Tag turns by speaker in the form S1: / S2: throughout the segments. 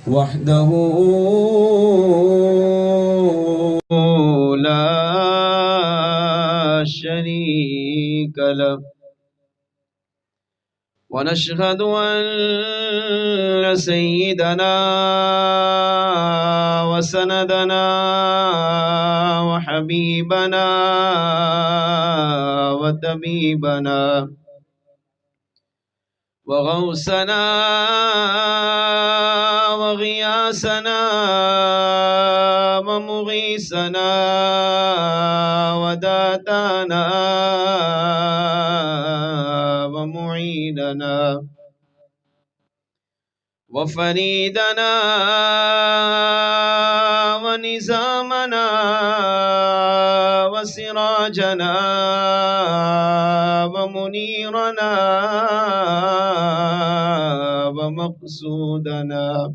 S1: وحده لا شريك له ونشهد أن سيدنا وسندنا وحبيبنا وطبيبنا وغوثنا وغياثنا ومغيثنا وداتنا ومعيننا وفريدنا ونزامنا وسراجنا ومنيرنا ومقصودنا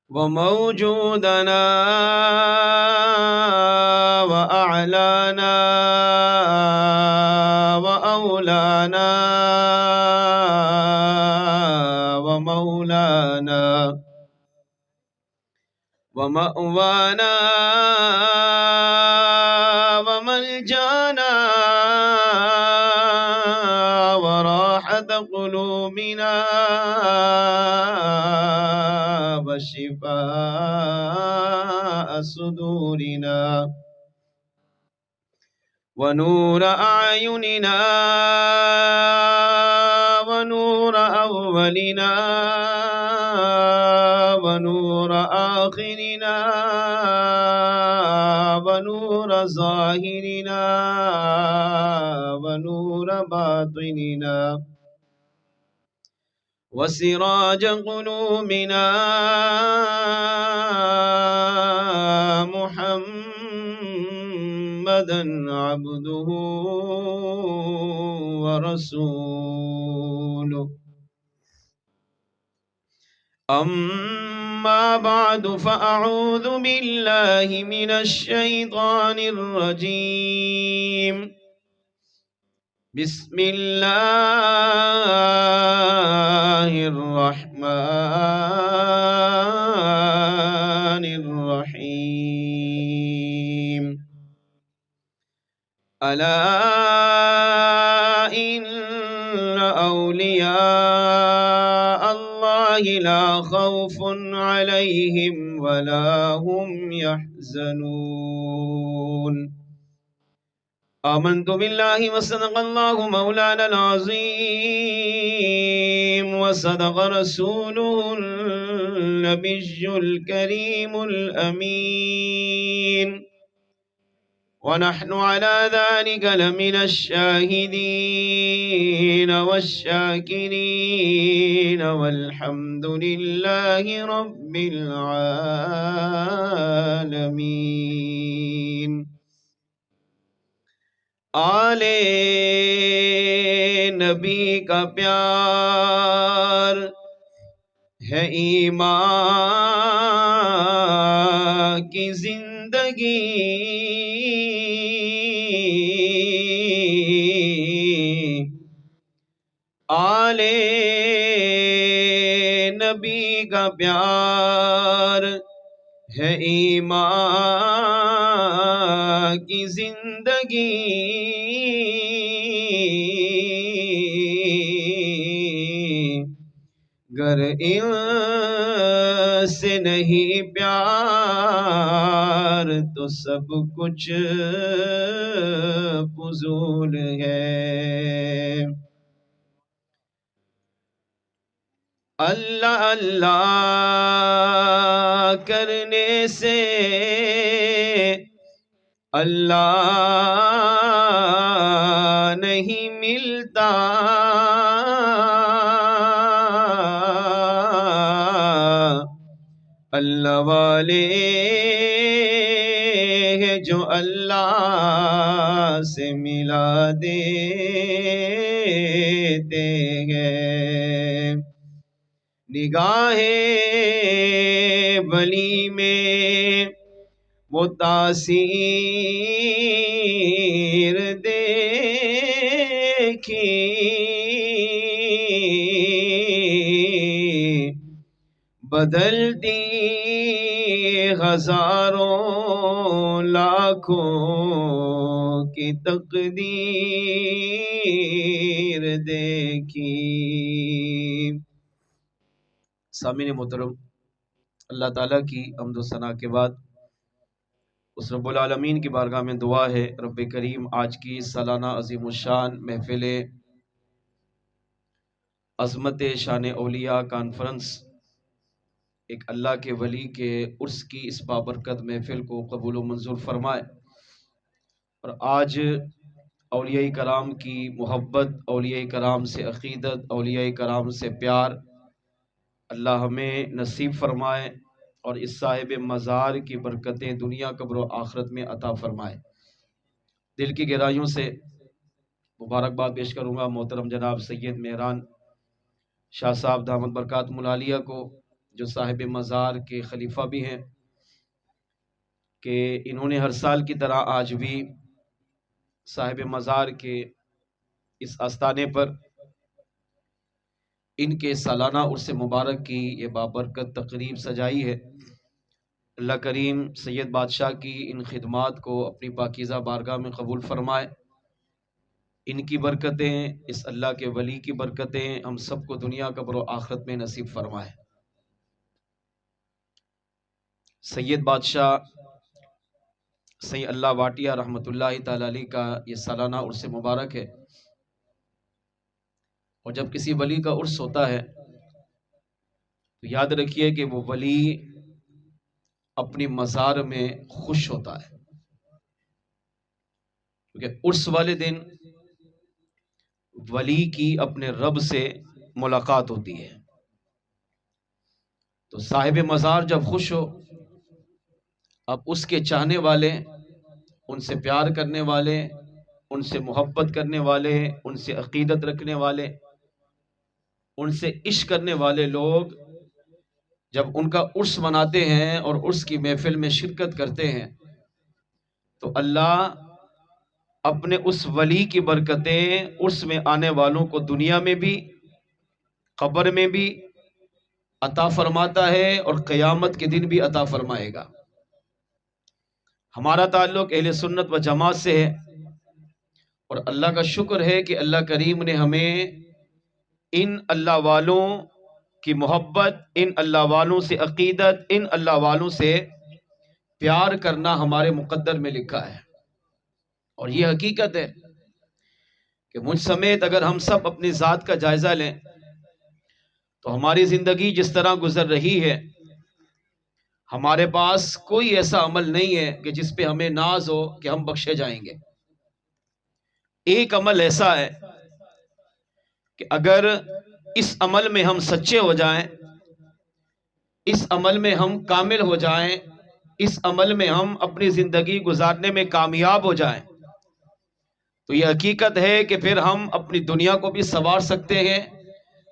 S1: وموجودنا وأعلانا وأولانا ومولانا ومأوانا وملجانا وراحة قلوبنا وشفاء صدورنا ونور أعيننا ونور أولنا ونور آخرنا ونور ظاهرنا ونور باطننا وسراج قلوبنا محمدا عبده ورسوله أما بعد فأعوذ بالله من الشيطان الرجيم بسم الله الرحمن الرحيم ألا إن أولياء الله لا خوف عليهم ولا هم يحزنون آمنت بالله وصدق الله مولانا العظيم وصدق رسوله النبي الكريم الأمين ونحن على ذلك لمن الشاهدين والشاكرين والحمد لله رب العالمين آلے نبی کا پیار ہے ایمان کی زندگی آلے نبی کا پیار ہے ایمان کی زندگی گر ان سے نہیں پیار تو سب کچھ فضول ہے اللہ اللہ کرنے سے اللہ نہیں ملتا اللہ والے ہیں جو اللہ سے ملا دیتے ہیں نگاہ ولی میں وہ تاثیر دیکھی بدلتی ہزاروں لاکھوں کی تقدیر دیکھی۔ سامعین محترم، اللہ تعالیٰ کی حمد و ثنا کے بعد اس رب العالمین کی بارگاہ میں دعا ہے، رب کریم آج کی سالانہ عظیم الشان محفل عظمت شان اولیاء کانفرنس، ایک اللہ کے ولی کے عرس کی اس بابرکت محفل کو قبول و منظور فرمائے، اور آج اولیاء کرام کی محبت، اولیاء کرام سے عقیدت، اولیاء کرام سے پیار اللہ ہمیں نصیب فرمائے، اور اس صاحب مزار کی برکتیں دنیا قبر و آخرت میں عطا فرمائے۔ دل کی گہرائیوں سے مبارکباد پیش کروں گا محترم جناب سید مہران شاہ صاحب دامت برکاتہم العالیہ کو، جو صاحب مزار کے خلیفہ بھی ہیں، کہ انہوں نے ہر سال کی طرح آج بھی صاحب مزار کے اس آستانے پر ان کے سالانہ عرس مبارک کی یہ بابرکت تقریب سجائی ہے۔ اللہ کریم سید بادشاہ کی ان خدمات کو اپنی پاکیزہ بارگاہ میں قبول فرمائے، ان کی برکتیں، اس اللہ کے ولی کی برکتیں ہم سب کو دنیا قبر و آخرت میں نصیب فرمائے۔ سید بادشاہ سید اللہ واٹیہ رحمۃ اللہ تعالی علیہ کا یہ سالانہ عرس مبارک ہے، اور جب کسی ولی کا عرس ہوتا ہے تو یاد رکھیے کہ وہ ولی اپنی مزار میں خوش ہوتا ہے، کیونکہ عرس والے دن ولی کی اپنے رب سے ملاقات ہوتی ہے۔ تو صاحب مزار جب خوش ہو، اب اس کے چاہنے والے، ان سے پیار کرنے والے، ان سے محبت کرنے والے، ان سے عقیدت رکھنے والے، ان سے عشق کرنے والے لوگ جب ان کا عرس مناتے ہیں اور عرس کی محفل میں شرکت کرتے ہیں، تو اللہ اپنے اس ولی کی برکتیں عرس میں آنے والوں کو دنیا میں بھی، قبر میں بھی عطا فرماتا ہے، اور قیامت کے دن بھی عطا فرمائے گا۔ ہمارا تعلق اہل سنت و جماعت سے ہے، اور اللہ کا شکر ہے کہ اللہ کریم نے ہمیں ان اللہ والوں کی محبت، ان اللہ والوں سے عقیدت، ان اللہ والوں سے پیار کرنا ہمارے مقدر میں لکھا ہے۔ اور یہ حقیقت ہے کہ مجھ سمیت اگر ہم سب اپنی ذات کا جائزہ لیں تو ہماری زندگی جس طرح گزر رہی ہے، ہمارے پاس کوئی ایسا عمل نہیں ہے کہ جس پہ ہمیں ناز ہو کہ ہم بخشے جائیں گے۔ ایک عمل ایسا ہے کہ اگر اس عمل میں ہم سچے ہو جائیں، اس عمل میں ہم کامل ہو جائیں، اس عمل میں ہم اپنی زندگی گزارنے میں کامیاب ہو جائیں، تو یہ حقیقت ہے کہ پھر ہم اپنی دنیا کو بھی سنوار سکتے ہیں،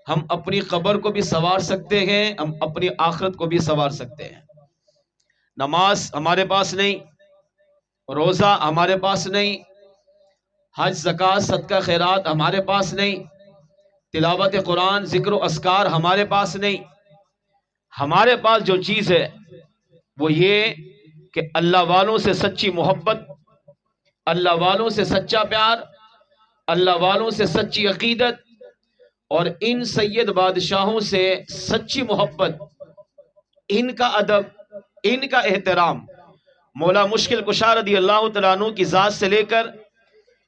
S1: ہم اپنی قبر کو بھی سنوار سکتے ہیں، ہم اپنی آخرت کو بھی سنوار سکتے ہیں۔ نماز ہمارے پاس نہیں، روزہ ہمارے پاس نہیں، حج زکوٰۃ صدقہ خیرات ہمارے پاس نہیں، تلاوت قرآن ذکر و اذکار ہمارے پاس نہیں۔ ہمارے پاس جو چیز ہے وہ یہ کہ اللہ والوں سے سچی محبت، اللہ والوں سے سچا پیار، اللہ والوں سے سچی عقیدت، اور ان سید بادشاہوں سے سچی محبت، ان کا ادب، ان کا احترام۔ مولا مشکل کشا رضی اللہ تعالیٰ عنہ کی ذات سے لے کر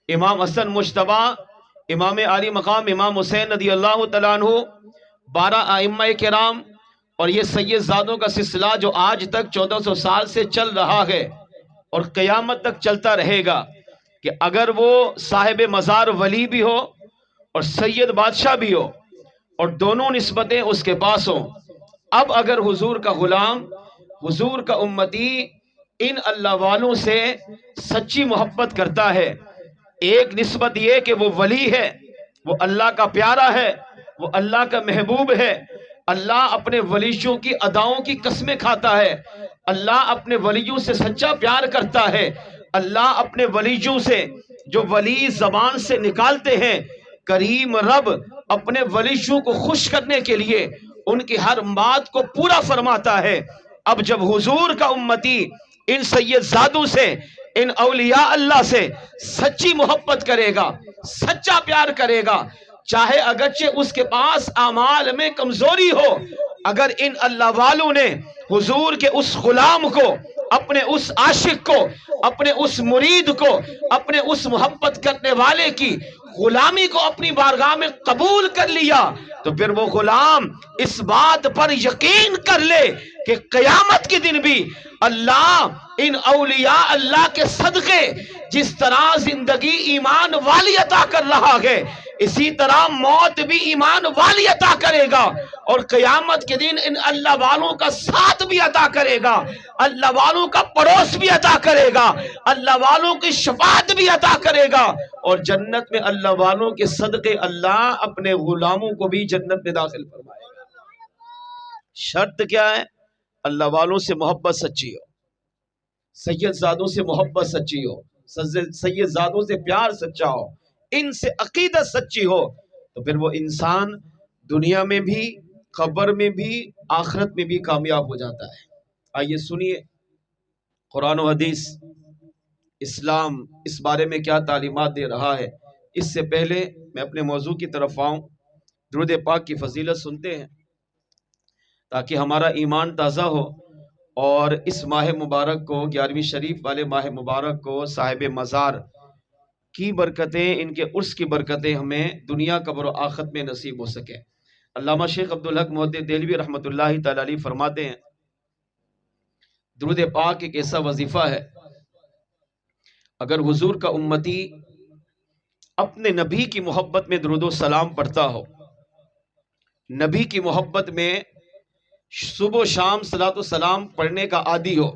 S1: امام حسن مجتبی، امام عالی مقام امام حسین رضی اللہ تعالیٰ عنہ، 12 ائمہ کرام، اور یہ سید زادوں کا سلسلہ جو آج تک 1400 سال سے چل رہا ہے اور قیامت تک چلتا رہے گا، کہ اگر وہ صاحب مزار ولی بھی ہو اور سید بادشاہ بھی ہو، اور دونوں نسبتیں اس کے پاس ہوں، اب اگر حضور کا غلام، حضور کا امتی ان اللہ والوں سے سچی محبت کرتا ہے، ایک نسبت یہ کہ وہ ولی ہے، وہ اللہ کا پیارا ہے، وہ اللہ کا محبوب ہے، اللہ اپنے ولیوں کی اداؤں کی قسمیں کھاتا ہے، اللہ اپنے ولیوں سے سچا پیار کرتا ہے، اللہ اپنے ولیوں سے جو ولی زبان سے نکالتے ہیں، کریم رب اپنے ولیوں کو خوش کرنے کے لیے ان کی ہر بات کو پورا فرماتا ہے۔ اب جب حضور کا امتی ان سید زادوں سے، ان اولیاء اللہ سے سچی محبت کرے گا، سچا پیار کرے گا، چاہے اگرچہ اس کے پاس اعمال میں کمزوری ہو، اگر ان اللہ والوں نے حضور کے اس غلام کو، اپنے اس عاشق کو، اپنے اس مرید کو، اپنے اس محبت کرنے والے کی غلامی کو اپنی بارگاہ میں قبول کر لیا، تو پھر وہ غلام اس بات پر یقین کر لے کہ قیامت کے دن بھی اللہ ان اولیاء اللہ کے صدقے جس طرح زندگی ایمان والی عطا کر رہا ہے، اسی طرح موت بھی ایمان والی عطا کرے گا، اور قیامت کے دن ان اللہ والوں کا ساتھ بھی عطا کرے گا، اللہ والوں کا پڑوس بھی عطا کرے گا، اللہ والوں کی شفاعت بھی عطا کرے گا، اور جنت میں اللہ والوں کے صدقے اللہ اپنے غلاموں کو بھی جنت میں داخل فرمائے گا۔ شرط کیا ہے؟ اللہ والوں سے محبت سچی ہو، سید زادوں سے محبت سچی ہو، سید زادوں سے پیار سچا ہو، ان سے عقیدت سچی ہو، تو پھر وہ انسان دنیا میں بھی، قبر میں بھی، آخرت میں بھی کامیاب ہو جاتا ہے۔ آئیے سنیے قرآن و حدیث، اسلام اس بارے میں کیا تعلیمات دے رہا ہے۔ اس سے پہلے میں اپنے موضوع کی طرف آؤں، درود پاک کی فضیلت سنتے ہیں تاکہ ہمارا ایمان تازہ ہو، اور اس ماہ مبارک کو، 11ویں شریف والے ماہ مبارک کو، صاحب مزار کی برکتیں، ان کے عرس کی برکتیں ہمیں دنیا قبر و آخرت میں نصیب ہو سکے۔ علامہ شیخ عبدالحق محدث دہلوی رحمۃ اللہ تعالی علیہ فرماتے ہیں، درود پاک ایک ایسا وظیفہ ہے، اگر حضور کا امتی اپنے نبی کی محبت میں درود و سلام پڑھتا ہو، نبی کی محبت میں صبح و شام صلاۃ و سلام پڑھنے کا عادی ہو،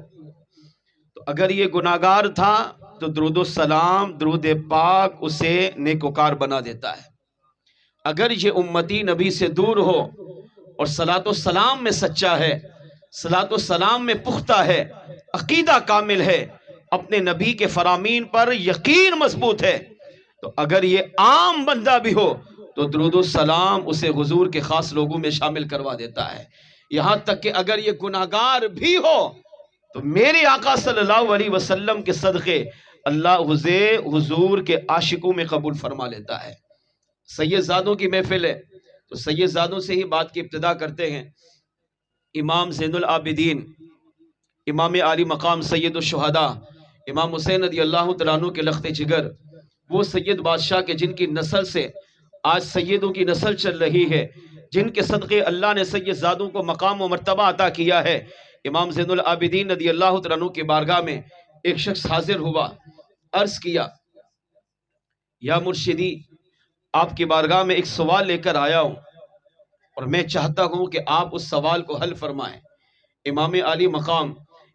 S1: تو اگر یہ گناہگار تھا تو درود و سلام، درود پاک اسے نیکوکار بنا دیتا ہے۔ اگر یہ امتی نبی سے دور ہو اور صلاۃ و سلام میں سچا ہے، صلاۃ و سلام میں پختہ ہے، عقیدہ کامل ہے، اپنے نبی کے فرامین پر یقین مضبوط ہے، تو اگر یہ عام بندہ بھی ہو تو درود و سلام اسے حضور کے خاص لوگوں میں شامل کروا دیتا ہے۔ یہاں تک کہ اگر یہ گناہگار بھی ہو تو میرے آقا صلی اللہ علیہ وسلم کے صدقے اللہ اسے حضور کے عاشقوں میں قبول فرما لیتا ہے۔ سید زادوں کی محفل ہے تو سید زادوں سے ہی بات کی ابتدا کرتے ہیں۔ امام زین العابدین، امام عالی مقام سید الشہداء، امام حسین رضی اللہ تعالیٰ عنہ کے لخت جگر، وہ سید بادشاہ کے جن کی نسل سے آج سیدوں کی نسل چل رہی ہے، جن کے صدقے اللہ نے سید زادوں کو مقام و مرتبہ عطا کیا ہے۔ امام زین العابدین رضی اللہ تعالیٰ عنہ کی بارگاہ میں ایک شخص حاضر ہوا، عرض کیا، یا مرشدی، آپ کی بارگاہ میں ایک سوال لے کر آیا ہوں اور میں چاہتا ہوں کہ آپ اس سوال کو حل فرمائیں۔ امام عالی مقام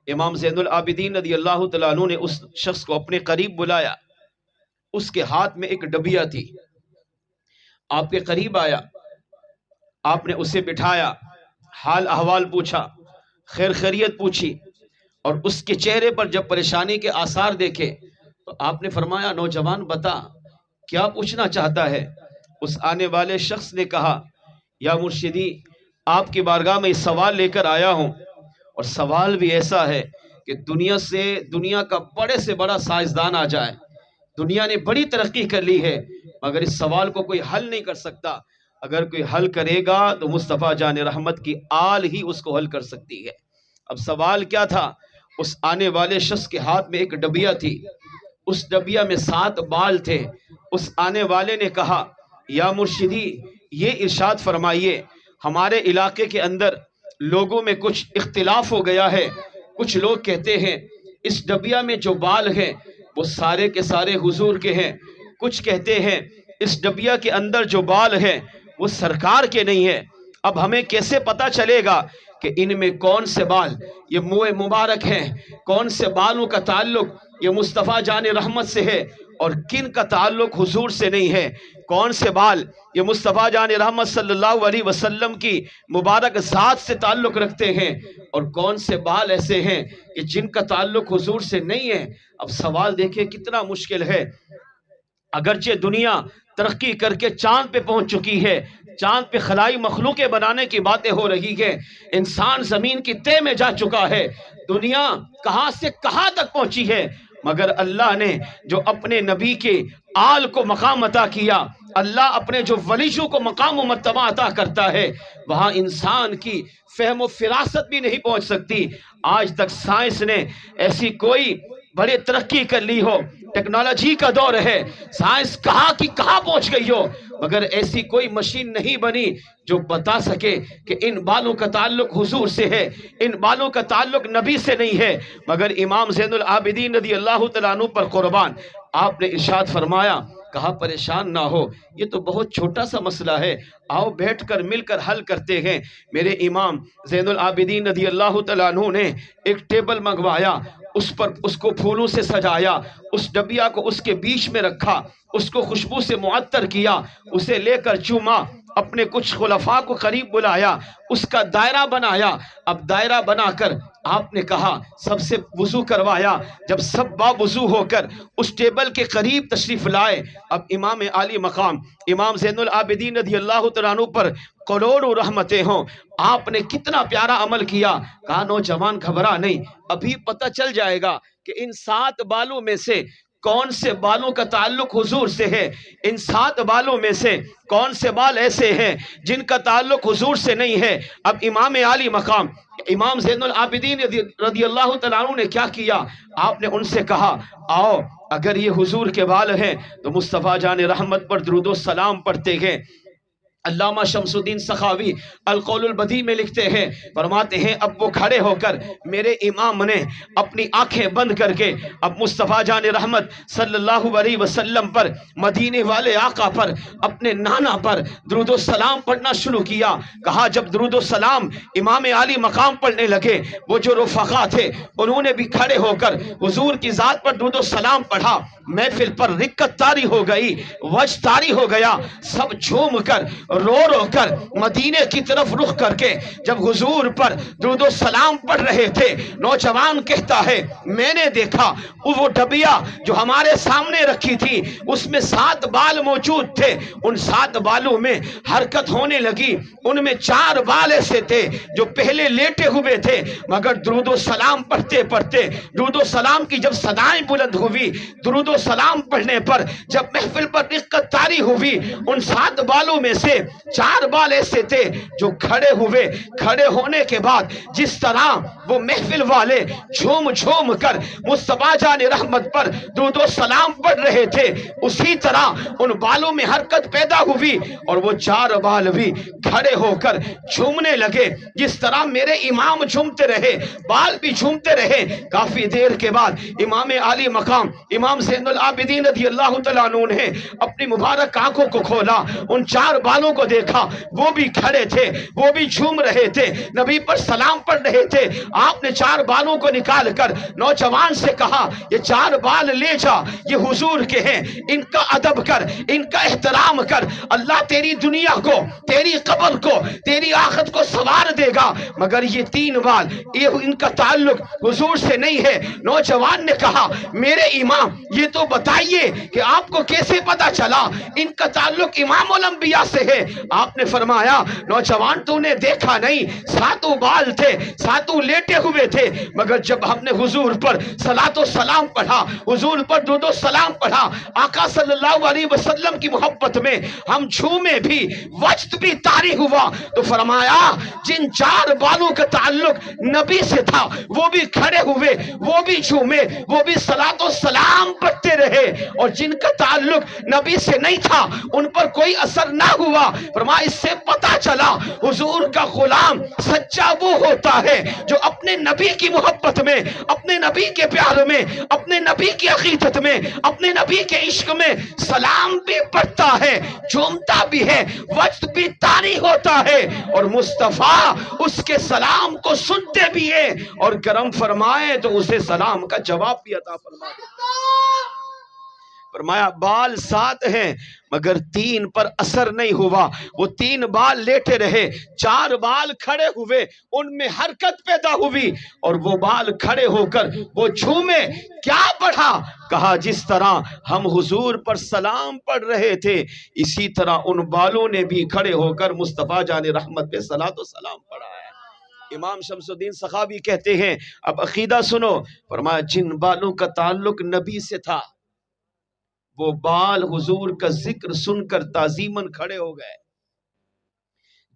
S1: امام زین العابدین رضی اللہ تعالیٰ عنہ نے اس شخص کو اپنے قریب بلایا، اس کے ہاتھ میں ایک ڈبیا تھی، آپ کے قریب آیا، آپ نے اسے بٹھایا، حال احوال پوچھا، خیر خیریت پوچھی، اور اس کے چہرے پر جب پریشانی کے آثار دیکھے تو آپ نے فرمایا، نوجوان بتا کیا پوچھنا چاہتا ہے؟ اس آنے والے شخص نے کہا، یا مرشدی، آپ کی بارگاہ میں اس سوال لے کر آیا ہوں، اور سوال بھی ایسا ہے کہ دنیا کا بڑے سے بڑا سائنسدان آ جائے، دنیا نے بڑی ترقی کر لی ہے مگر اس سوال کو کوئی حل نہیں کر سکتا، اگر کوئی حل کرے گا تو مصطفیٰ جان رحمت کی آل ہی اس کو حل کر سکتی ہے۔ اب سوال کیا تھا؟ اس آنے والے شخص کے ہاتھ میں ایک ڈبیا تھی، اس ڈبیا میں 7 بال تھے۔ اس آنے والے نے کہا، یا مرشدی، یہ ارشاد فرمائیے، ہمارے علاقے کے اندر لوگوں میں کچھ اختلاف ہو گیا ہے، کچھ لوگ کہتے ہیں اس ڈبیا میں جو بال ہیں وہ سارے کے سارے حضور کے ہیں، کچھ کہتے ہیں اس ڈبیا کے اندر جو بال ہیں وہ سرکار کے نہیں ہیں۔ اب ہمیں کیسے پتا چلے گا کہ ان میں کون سے بال یہ منہ مبارک ہیں، کون سے بالوں کا تعلق یہ مصطفیٰ جان رحمت سے ہے اور کن کا تعلق حضور سے نہیں ہے؟ کون سے بال یہ مصطفیٰ جان رحمت صلی اللہ علیہ وسلم کی مبارک ذات سے تعلق رکھتے ہیں اور کون سے بال ایسے ہیں کہ جن کا تعلق حضور سے نہیں ہے؟ اب سوال دیکھیں کتنا مشکل ہے۔ اگرچہ دنیا ترقی کر کے چاند پہ پہنچ چکی ہے، چاند پہ خلائی مخلوقیں بنانے کی باتیں ہو رہی ہیں، انسان زمین کی تہ میں جا چکا ہے، دنیا کہاں سے کہاں تک پہنچی ہے، مگر اللہ نے جو اپنے نبی کے آل کو مقام عطا کیا، اللہ اپنے جو ولیوں کو مقام و مرتبہ عطا کرتا ہے، وہاں انسان کی فہم و فراست بھی نہیں پہنچ سکتی۔ آج تک سائنس نے ایسی کوئی بڑے ترقی کر لی ہو، ٹیکنالوجی کا دور ہے، سائنس کہاں کی کہاں پہنچ گئی ہو، مگر ایسی کوئی مشین نہیں بنی جو بتا سکے کہ ان بالوں کا تعلق حضور سے ہے، ان بالوں کا تعلق نبی سے نہیں ہے۔ مگر امام زین العابدین رضی اللہ تعالیٰ عنہ پر قربان، آپ نے ارشاد فرمایا، کہا پریشان نہ ہو، یہ تو بہت چھوٹا سا مسئلہ ہے، آؤ بیٹھ کر مل کر حل کرتے ہیں۔ میرے امام زین العابدین رضی اللہ تعالیٰ عنہ نے ایک ٹیبل منگوایا، اس کو پھولوں سے سجایا، اس ڈبیا کو اس کے بیچ میں رکھا، اس کو خوشبو سے معطر کیا، اسے لے کر چوما، اپنے کچھ خلفاء کو قریب بلایا، اس کا دائرہ بنایا۔ اب دائرہ بنا کر آپ نے کہا سب سے وضو کروایا، جب سب با وضو ہو کر اس ٹیبل کے قریب تشریف لائے، اب امام عالی مقام امام زین العابدین رضی اللہ تعالیٰ عنہ پر کروڑوں رحمتیں ہوں، آپ نے کتنا پیارا عمل کیا۔ کہا نوجوان گھبرا نہیں، ابھی پتہ چل جائے گا کہ ان 7 بالوں میں سے کون سے بالوں کا تعلق حضور سے ہے، ان 7 بالوں میں سے کون سے بال ایسے ہیں جن کا تعلق حضور سے نہیں ہے۔ اب امام عالی مقام امام زین العابدین رضی اللہ تعالیٰ عنہ نے کیا کیا، آپ نے ان سے کہا آؤ، اگر یہ حضور کے بال ہیں تو مصطفیٰ جان رحمت پر درود و سلام پڑھتے ہیں۔ علامہ شمس الدین سخاوی القول البدیع میں لکھتے ہیں، فرماتے ہیں اب وہ کھڑے ہو کر میرے امام نے اپنی آنکھیں بند کر کے اب مصطفیٰ جان رحمت صلی اللہ علیہ وسلم پر، مدینے والے آقا پر، اپنے نانا پر درود و سلام پڑھنا شروع کیا۔ کہا جب درود و سلام امام عالی مقام پڑھنے لگے، وہ جو رفقا تھے انہوں نے بھی کھڑے ہو کر حضور کی ذات پر درود و سلام پڑھا۔ محفل پر رکت طاری ہو گئی، وجد طاری ہو گیا، سب جھوم کر رو رو کر مدینے کی طرف رخ کر کے جب حضور پر درود و سلام پڑھ رہے تھے، نوجوان کہتا ہے میں نے دیکھا وہ ڈبیا جو ہمارے سامنے رکھی تھی اس میں 7 بال موجود تھے، ان 7 بالوں میں حرکت ہونے لگی، ان میں 4 بال ایسے تھے جو پہلے لیٹے ہوئے تھے، مگر درود و سلام پڑھتے پڑھتے درود و سلام کی جب صدائیں بلند ہوئی، درود و سلام پڑھنے پر جب محفل پر رکت طاری ہوئی، ان 7 بالوں میں سے 4 بال ایسے تھے جو کھڑے ہوئے۔ کھڑے ہونے کے بعد جس طرح وہ محفل والے جھوم جھوم کر مصطفیٰ جان رحمت پر درود و سلام پڑھ رہے تھے، اسی طرح ان بالوں میں حرکت پیدا ہوئی اور وہ 4 بال بھی کھڑے ہو کر جھومنے لگے۔ جس طرح میرے امام جھومتے رہے، بال بھی جھومتے رہے۔ کافی دیر کے بعد امام عالی مقام امام زین العابدین رضی اللہ تعالیٰ عنہ نے اپنی مبارک آنکھوں کو کھولا، ان 4 بالوں کو دیکھا، وہ بھی کھڑے تھے، وہ بھی جھوم رہے تھے، نبی پر سلام پڑھ رہے تھے۔ آپ نے 4 بالوں کو نکال کر نوجوان سے کہا یہ 4 بال لے جا، یہ حضور کے ہیں، ان کا ادب کر، ان کا احترام کر، اللہ تیری دنیا کو، تیری قبر کو، تیری آخرت کو سنوار دے گا، مگر یہ 3 بال یہ ان کا تعلق حضور سے نہیں ہے۔ نوجوان نے کہا میرے امام یہ تو بتائیے کہ آپ کو کیسے پتا چلا ان کا تعلق امام الانبیاء سے ہے؟ آپ نے فرمایا نوجوان تو نے دیکھا نہیں، 7 بال تھے، 7 لیٹے ہوئے تھے، مگر جب ہم نے حضور پر صلاۃ و سلام پڑھا، حضور پر درود و سلام پڑھا، آقا صلی اللہ علیہ وسلم کی محبت میں ہم جھومے بھی، وجد بھی طاری ہوا، تو فرمایا جن 4 بالوں کا تعلق نبی سے تھا وہ بھی کھڑے ہوئے، وہ بھی جھومے، وہ بھی صلاۃ و سلام پڑھتے رہے، اور جن کا تعلق نبی سے نہیں تھا ان پر کوئی اثر نہ ہوا۔ فرمایا اس سے پتا چلا حضور کا غلام سچا وہ ہوتا ہے جو اپنے نبی کی محبت میں، اپنے نبی کے پیار میں، اپنے نبی کی عقیدت میں، اپنے نبی کے عشق میں سلام بھی پڑھتا ہے، جھومتا بھی ہے، وجد بھی طاری ہوتا ہے، اور مصطفیٰ اس کے سلام کو سنتے بھی ہیں، اور کرم فرمائے تو اسے سلام کا جواب بھی عطا فرما دے۔ فرمایا بال 7 ہیں مگر 3 پر اثر نہیں ہوا، وہ 3 بال لیٹے رہے، 4 بال کھڑے ہوئے، ان میں حرکت پیدا ہوئی اور وہ بال کھڑے ہو کر وہ جھومے۔ کیا پڑھا؟ کہا جس طرح ہم حضور پر سلام پڑھ رہے تھے اسی طرح ان بالوں نے بھی کھڑے ہو کر مصطفیٰ جان رحمت پہ صلاۃ و سلام پڑھا ہے۔ امام شمس الدین سخاوی کہتے ہیں، اب عقیدہ سنو، فرمایا جن بالوں کا تعلق نبی سے تھا وہ بال حضور کا ذکر سن کر تعظیماً کھڑے ہو گئے،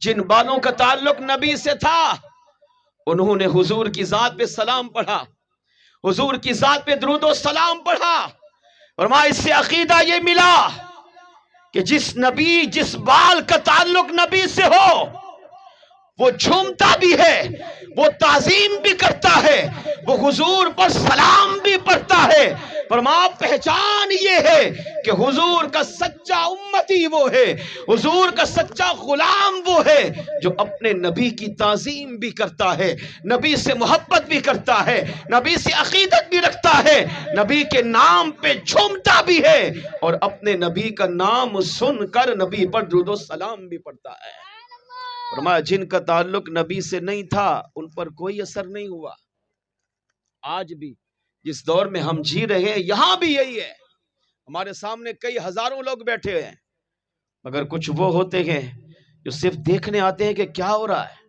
S1: جن بالوں کا تعلق نبی سے تھا انہوں نے حضور کی ذات پہ سلام پڑھا، حضور کی ذات پہ درود و سلام پڑھا۔ فرمایا اس سے عقیدہ یہ ملا کہ جس بال کا تعلق نبی سے ہو وہ جھومتا بھی ہے، وہ تعظیم بھی کرتا ہے، وہ حضور پر سلام بھی پڑھتا ہے۔ فرمایا پہچان یہ ہے کہ حضور کا سچا امتی وہ ہے، حضور کا سچا غلام وہ ہے جو اپنے نبی کی تعظیم بھی کرتا ہے، نبی سے محبت بھی کرتا ہے، نبی سے عقیدت بھی رکھتا ہے، نبی کے نام پہ جھومتا بھی ہے اور اپنے نبی کا نام سن کر نبی پر درود و سلام بھی پڑھتا ہے۔ فرمایا جن کا تعلق نبی سے نہیں تھا ان پر کوئی اثر نہیں ہوا۔ آج بھی جس دور میں ہم جی رہے ہیں یہاں بھی یہی ہے، ہمارے سامنے کئی ہزاروں لوگ بیٹھے ہیں مگر کچھ وہ ہوتے ہیں جو صرف دیکھنے آتے ہیں کہ کیا ہو رہا ہے،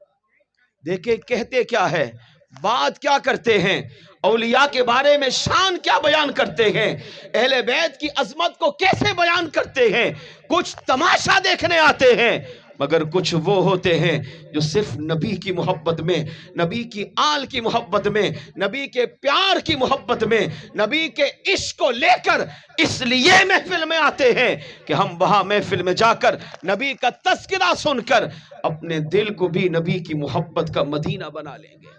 S1: دیکھے کہتے کیا ہے، بات کیا کرتے ہیں، اولیاء کے بارے میں شان کیا بیان کرتے ہیں، اہل بیت کی عظمت کو کیسے بیان کرتے ہیں، کچھ تماشا دیکھنے آتے ہیں مگر کچھ وہ ہوتے ہیں جو صرف نبی کی محبت میں، نبی کی آل کی محبت میں، نبی کے پیار کی محبت میں، نبی کے عشق کو لے کر اس لیے محفل میں آتے ہیں کہ ہم وہاں محفل میں جا کر نبی کا تذکرہ سن کر اپنے دل کو بھی نبی کی محبت کا مدینہ بنا لیں گے۔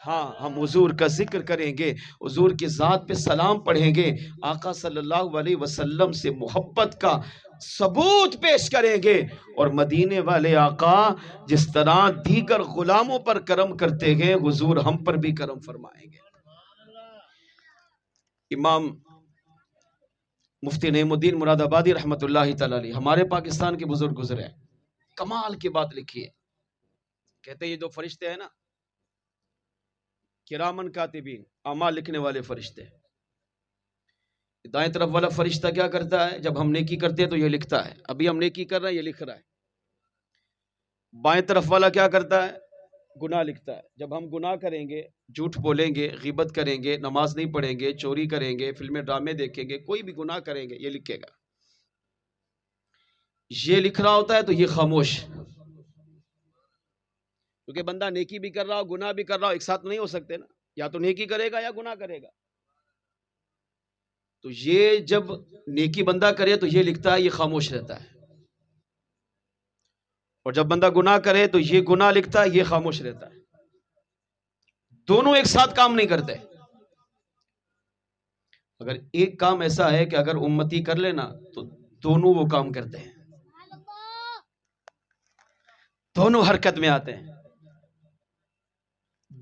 S1: ہاں ہم حضور کا ذکر کریں گے، حضور کی ذات پہ سلام پڑھیں گے، آقا صلی اللہ علیہ وسلم سے محبت کا ثبوت پیش کریں گے اور مدینے والے آقا جس طرح دیگر غلاموں پر کرم کرتے ہیں حضور ہم پر بھی کرم فرمائیں گے۔ امام مفتی نعیم الدین مراد آبادی رحمت اللہ تعالی علیہ ہمارے پاکستان کے بزرگ گزرے ہیں، کمال کی بات لکھی ہے، کہتے ہیں یہ جو فرشتے ہیں نا کرامن کاتبین، اعمال لکھنے والے فرشتے، دائیں طرف والا فرشتہ کیا کرتا ہے جب ہم نیکی کرتے ہیں تو یہ لکھتا ہے، ابھی ہم نیکی کر رہے ہیں یہ لکھ رہا ہے۔ بائیں طرف والا کیا کرتا ہے، گناہ لکھتا ہے، جب ہم گناہ کریں گے، جھوٹ بولیں گے، غیبت کریں گے، نماز نہیں پڑھیں گے، چوری کریں گے، فلمیں ڈرامے دیکھیں گے، کوئی بھی گناہ کریں گے یہ لکھے گا۔ یہ لکھ رہا ہوتا ہے تو یہ خاموش، کیونکہ بندہ نیکی بھی کر رہا ہو گناہ بھی کر رہا ہو ایک ساتھ نہیں ہو سکتے نا، یا تو نیکی کرے گا یا گناہ کرے گا۔ تو یہ جب نیکی بندہ کرے تو یہ لکھتا ہے، یہ خاموش رہتا ہے، اور جب بندہ گناہ کرے تو یہ گناہ لکھتا ہے، یہ خاموش رہتا ہے، دونوں ایک ساتھ کام نہیں کرتے۔ اگر ایک کام ایسا ہے کہ اگر امتی کر لینا تو دونوں وہ کام کرتے ہیں، دونوں حرکت میں آتے ہیں،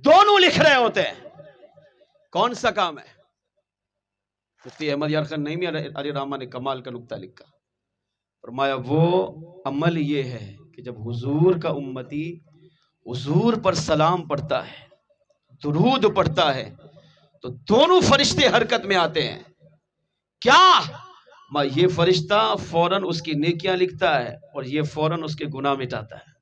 S1: دونوں لکھ رہے ہوتے ہیں۔ کون سا کام ہے؟ مفتی احمد یار خان نعیمی علیہ رحمہ نے کمال کا نکتہ لکھا، فرمایا وہ عمل یہ ہے کہ جب حضور کا امتی حضور پر سلام پڑھتا ہے، درود پڑھتا ہے تو دونوں فرشتے حرکت میں آتے ہیں۔ کیا؟ یہ فرشتہ فوراً اس کی نیکیاں لکھتا ہے اور یہ فوراً اس کے گناہ مٹاتا ہے۔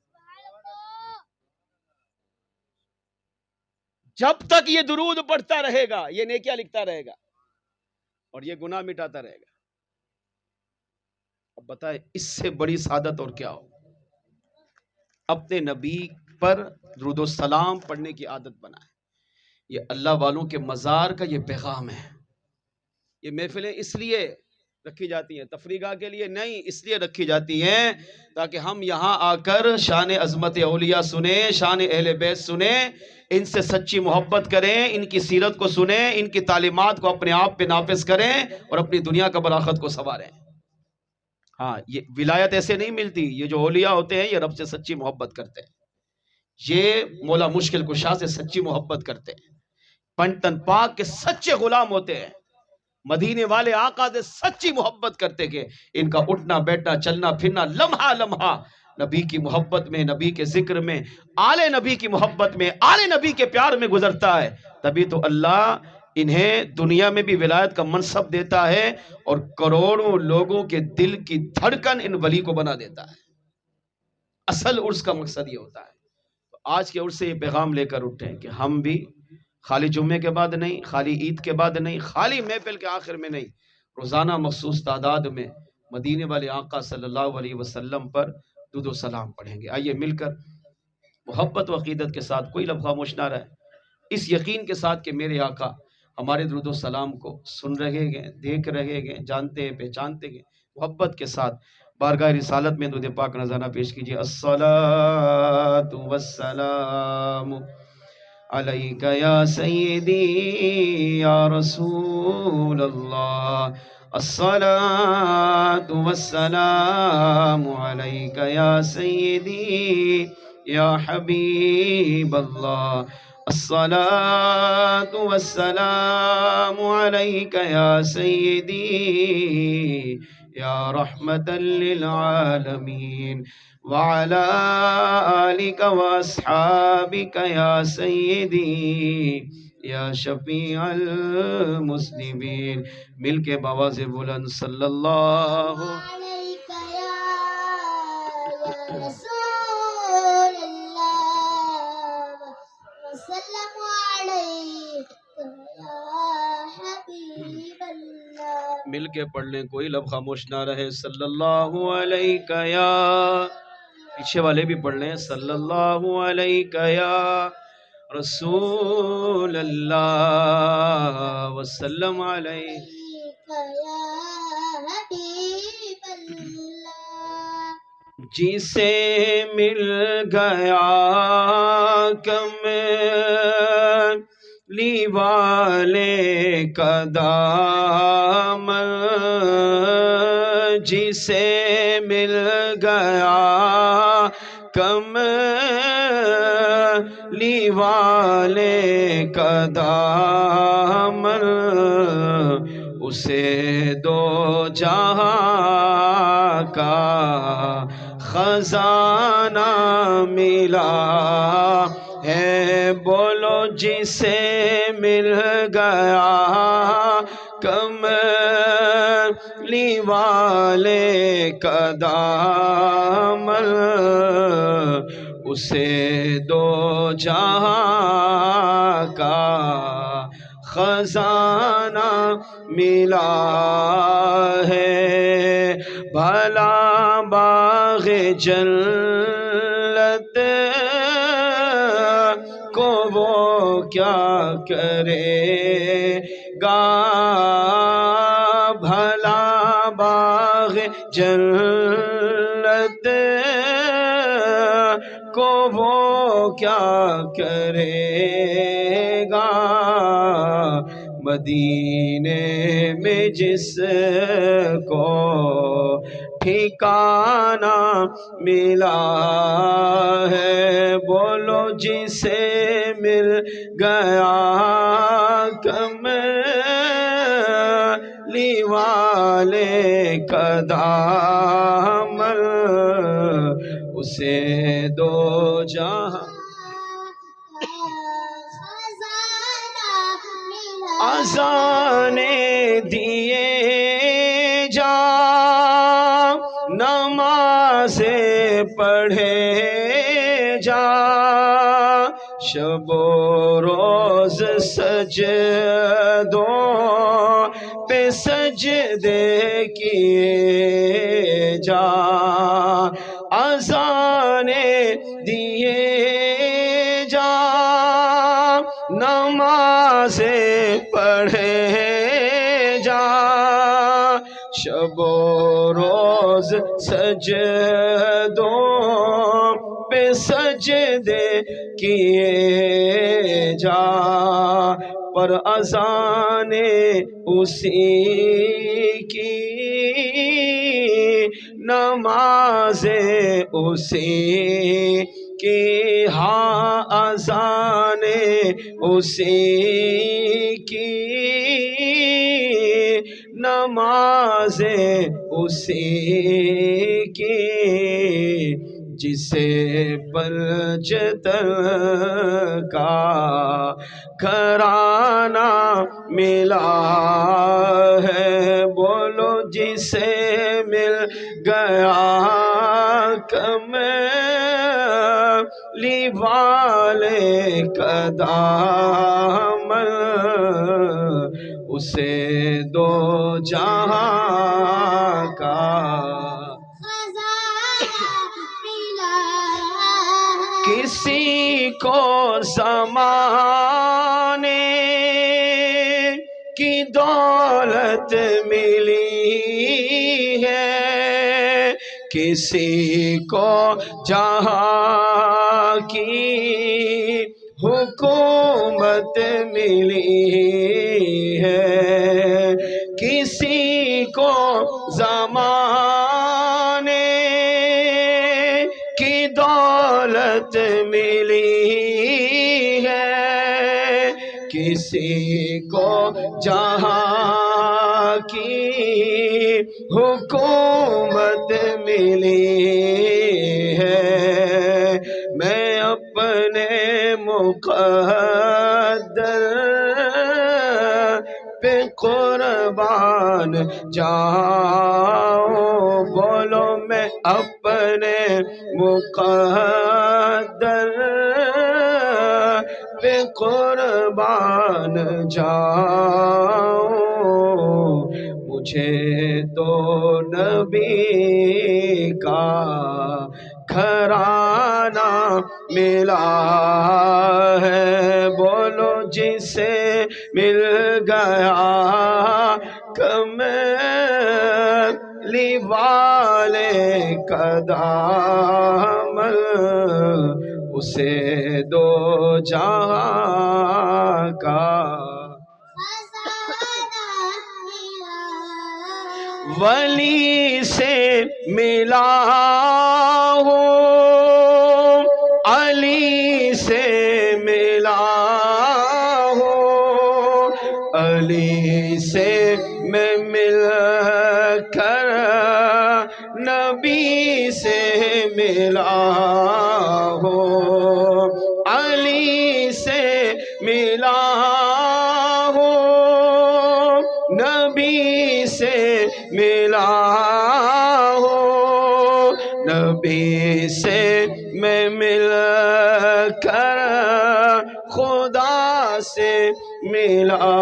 S1: جب تک یہ درود پڑھتا رہے گا یہ نیکیاں لکھتا رہے گا اور یہ گناہ مٹاتا رہے گا۔ اب بتائیں اس سے بڑی سعادت اور کیا ہو؟ اپنے نبی پر درود و سلام پڑھنے کی عادت بنائیں۔ یہ اللہ والوں کے مزار کا یہ پیغام ہے۔ یہ محفلیں اس لیے رکھی جاتی ہیں، تفریح کے لیے نہیں، اس لیے رکھی جاتی ہیں تاکہ ہم یہاں آ کر شان عظمت اولیاء سنیں، شان اہل بیت سنیں، ان سے سچی محبت کریں، ان کی سیرت کو سنیں، ان کی تعلیمات کو اپنے آپ پہ نافذ کریں اور اپنی دنیا کا بلاخت کو سنواریں۔ ہاں یہ ولایت ایسے نہیں ملتی، یہ جو اولیاء ہوتے ہیں یہ رب سے سچی محبت کرتے ہیں، یہ مولا مشکل کشا سے سچی محبت کرتے ہیں، پنجتن پاک کے سچے غلام ہوتے ہیں، مدینے والے آقا سے سچی محبت کرتے کہ ان کا اٹھنا بیٹھنا چلنا پھرنا لمحہ لمحہ نبی کی محبت میں، نبی کے ذکر میں، آل نبی کی محبت میں، آل نبی کے پیار میں گزرتا ہے، تبھی تو اللہ انہیں دنیا میں بھی ولایت کا منصب دیتا ہے اور کروڑوں لوگوں کے دل کی دھڑکن ان ولی کو بنا دیتا ہے۔ اصل عرس کا مقصد یہ ہوتا ہے۔ آج کے عرس سے یہ پیغام لے کر اٹھیں کہ ہم بھی خالی جمعے کے بعد نہیں، خالی عید کے بعد نہیں، خالی محفل کے آخر میں نہیں، روزانہ مخصوص تعداد میں مدینے والے آقا صلی اللہ علیہ وسلم پر درود و سلام پڑھیں گے۔ آئیے مل کر محبت و عقیدت کے ساتھ، کوئی لب خاموش نہ رہے، اس یقین کے ساتھ کہ میرے آقا ہمارے درود و سلام کو سن رہے ہیں، دیکھ رہے ہیں، جانتے ہیں، پہچانتے ہیں، محبت کے ساتھ بارگاہ رسالت میں درود پاک نذرانہ پیش کیجیے۔ الصلاۃ والسلام علیک یا سیدی یا رسول اللہ، الصلاۃ والسلام علیک یا سیدی یا حبیب اللہ، الصلاۃ والسلام علیک یا سیدی یا رحمت للعالمین وعلى آلك واصحابك يا سيدي یا شفیع المسلمین۔ مل کے باواز بلند صلی اللہ
S2: علیک یا رسول اللہ وسلم علیک یا حبیب اللہ۔
S1: مل کے پڑھ لیں، کوئی لب خاموش نہ رہے۔ صلی اللہ علیہ یا، پیچھے والے بھی پڑھ لیں، صلی اللہ علیہ یا رسول اللہ وسلم علیہ
S2: یا حبیب اللہ۔
S1: جسے مل گیا کملی والے کا دامن، جسے مل گیا کملی والے کا دامن، اسے دو جہاں کا خزانہ ملا ہے، بولو جسے مل گیا کملی والے کا دامن، اسے دو جہاں کا خزانہ ملا ہے، بھلا باغ جنت کو وہ کیا کرے گا، بھلا باغ جنت کو وہ کیا کرے گا، مدینے میں جس کو ٹھکانہ ملا ہے، بولو جسے مل گیا کملی والے کا دامن، اسے دو جہاں اذانیں دیے جا، نمازیں پڑھے جا، شب و روز سجدوں پہ سجدے کیے جا، اذانیں دیے جا، نمازیں پڑھے جا، شب و روز سجدوں پہ سجدے کیے جا، پر اذانیں اسی کی، نمازیں اسی کی، ہاں اذانیں اسی کی، نمازیں اسی کی جسے پنجتن کا گھرانہ ملا ہے، بولو جسے مل گیا کملی والے کا دامن، اسے دو جہاں کا کسی کو زمانے کی دولت ملی ہے، کسی کو جہاں کی حکومت ملی ہے، کسی کو زمانے کی دولت ملی ہے، کسی کو جہاں کی حکومت ملی ہے، میں اپنے مقدر پہ قربان جاؤں، بولو میں اپنے مقدر پہ قربان جاؤں، مجھے تو نبی کا گھرانہ ملا ہے، بولو جسے مل گیا کملی والے کا دامن، اسے دو جہاں کا ولی سے ملا ہوں، علی سے ملا ہوں، علی سے میں مل کر نبی سے ملا ہوں، علی سے ملا ہوں، نبی سے ملا ہوں، نبی سے میں مل کر خدا سے ملا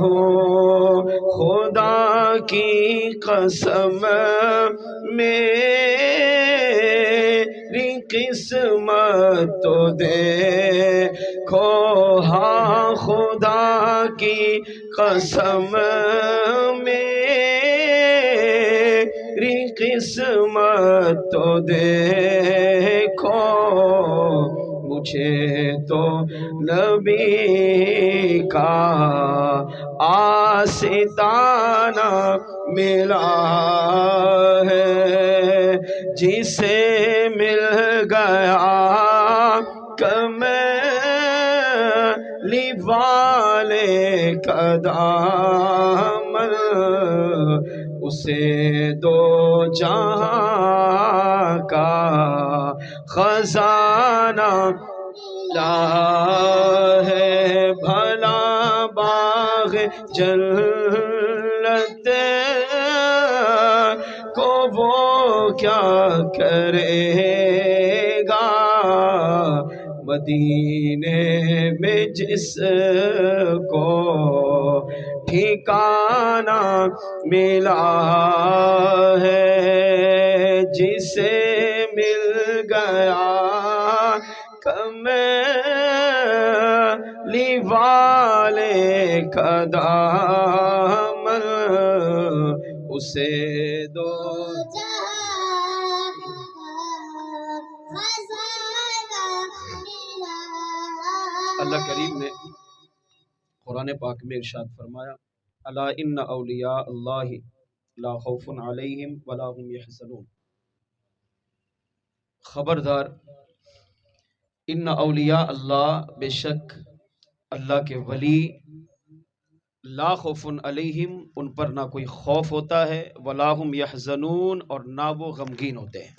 S1: ہوں، خدا کی قسم میری قسمت تو دیکھو، ہاں خدا کی قسم میری قسمت تو دیکھو، مجھے تو نبی کا آستانہ ملا ہے، جسے مل گیا کملی والے کا دامن، اسے دو جہاں کا خزانہ ملا ہے، بھلا باغ جنت کو وہ کیا کرے گا، مدینے میں جس کو ٹھکانہ ملا ہے، جسے مل گیا کملی والے کا دامن، اسے دو اللہ کریم نے قرآن پاک میں ارشاد فرمایا، الا ان اولیاء اللہ لا خوف علیہم ولا هم یحزنون، خبردار ان اولیاء اللہ، بے شک اللہ کے ولی لا خوف علیہم، ان پر نہ کوئی خوف ہوتا ہے، ولا هم یحزنون، اور نہ وہ غمگین ہوتے ہیں۔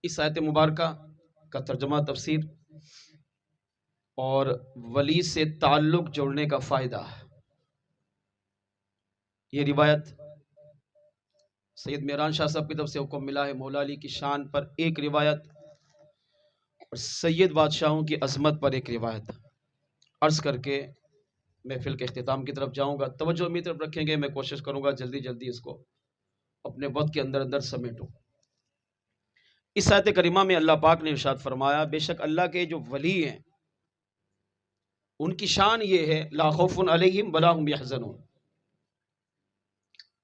S1: اس آیت مبارکہ کا ترجمہ، تفسیر اور ولی سے تعلق جوڑنے کا فائدہ۔ یہ روایت سید میران شاہ صاحب کی طرف سے حکم ملا ہے مولا علی کی شان پر ایک روایت، اور سید بادشاہوں کی عظمت پر ایک روایت عرض کر کے محفل کے اختتام کی طرف جاؤں گا۔ توجہ میری طرف رکھیں گے، میں کوشش کروں گا جلدی جلدی اس کو اپنے وقت کے اندر اندر سمیٹوں۔ اس آیت کریمہ میں اللہ پاک نے ارشاد فرمایا، بے شک اللہ کے جو ولی ہیں ان کی شان یہ ہے، لا خوف علیہم ولا هم یحزنون،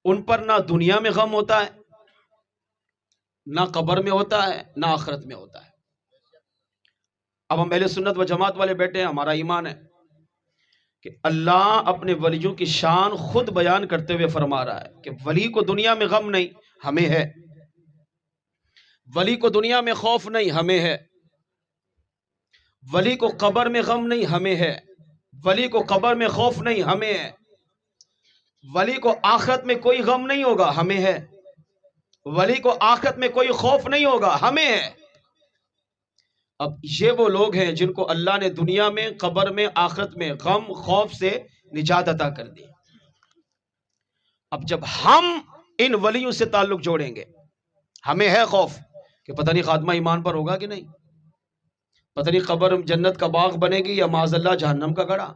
S1: ان پر نہ دنیا میں غم ہوتا ہے، نہ قبر میں ہوتا ہے، نہ آخرت میں ہوتا ہے۔ اب ہم اہل سنت و جماعت والے بیٹھے ہیں، ہمارا ایمان ہے کہ اللہ اپنے ولیوں کی شان خود بیان کرتے ہوئے فرما رہا ہے کہ ولی کو دنیا میں غم نہیں، ہمیں ہے۔ ولی کو دنیا میں خوف نہیں، ہمیں ہے۔ ولی کو قبر میں غم نہیں، ہمیں ہے۔ ولی کو قبر میں خوف نہیں، ہمیں ہے۔ ولی کو آخرت میں کوئی غم نہیں ہوگا، ہمیں ہے۔ ولی کو آخرت میں کوئی خوف نہیں ہوگا، ہمیں ہے۔ اب یہ وہ لوگ ہیں جن کو اللہ نے دنیا میں، قبر میں، آخرت میں غم خوف سے نجات عطا کر دی۔ اب جب ہم ان ولیوں سے تعلق جوڑیں گے، ہمیں ہے خوف کہ پتہ نہیں خاتمہ ایمان پر ہوگا کہ نہیں، پتہ نہیں قبر جنت کا باغ بنے گی یا معاذ اللہ جہنم کا گڑھا،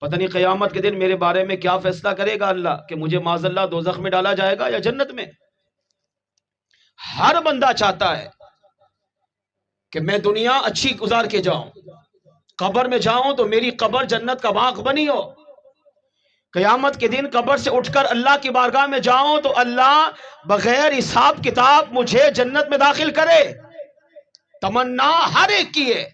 S1: پتہ نہیں قیامت کے دن میرے بارے میں کیا فیصلہ کرے گا اللہ کہ مجھے معاذ اللہ دوزخ میں ڈالا جائے گا یا جنت میں۔ ہر بندہ چاہتا ہے کہ میں دنیا اچھی گزار کے جاؤں، قبر میں جاؤں تو میری قبر جنت کا باغ بنی ہو، قیامت کے دن قبر سے اٹھ کر اللہ کی بارگاہ میں جاؤں تو اللہ بغیر حساب کتاب مجھے جنت میں داخل کرے۔ تمنا ہر ایک کی ہے،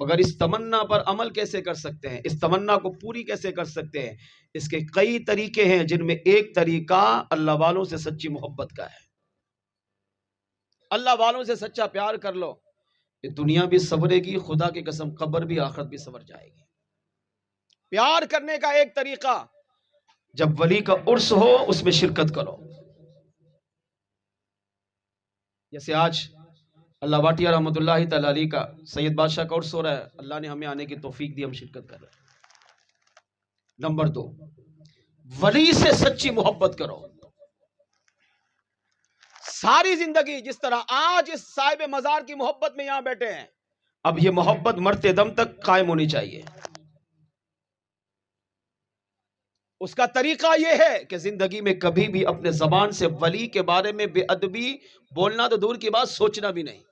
S1: مگر اس تمنا پر عمل کیسے کر سکتے ہیں، اس تمنا کو پوری کیسے کر سکتے ہیں؟ اس کے کئی طریقے ہیں، جن میں ایک طریقہ اللہ والوں سے سچی محبت کا ہے۔ اللہ والوں سے سچا پیار کر لو، یہ دنیا بھی سنورے گی، خدا کی قسم قبر بھی آخرت بھی سنور جائے گی۔ پیار کرنے کا ایک طریقہ، جب ولی کا عرس ہو اس میں شرکت کرو۔ جیسے آج اللہ واٹیہ رحمۃ اللہ تعالی علیہ کا سید بادشاہ کا عرس ہو رہا ہے، اللہ نے ہمیں آنے کی توفیق دی، ہم شرکت کر رہے ہیں۔ نمبر 2، ولی سے سچی محبت کرو۔ ساری زندگی جس طرح آج اس صاحب مزار کی محبت میں یہاں بیٹھے ہیں، اب یہ محبت مرتے دم تک قائم ہونی چاہیے۔ اس کا طریقہ یہ ہے کہ زندگی میں کبھی بھی اپنے زبان سے ولی کے بارے میں بے ادبی بولنا تو دور کی بات، سوچنا بھی نہیں۔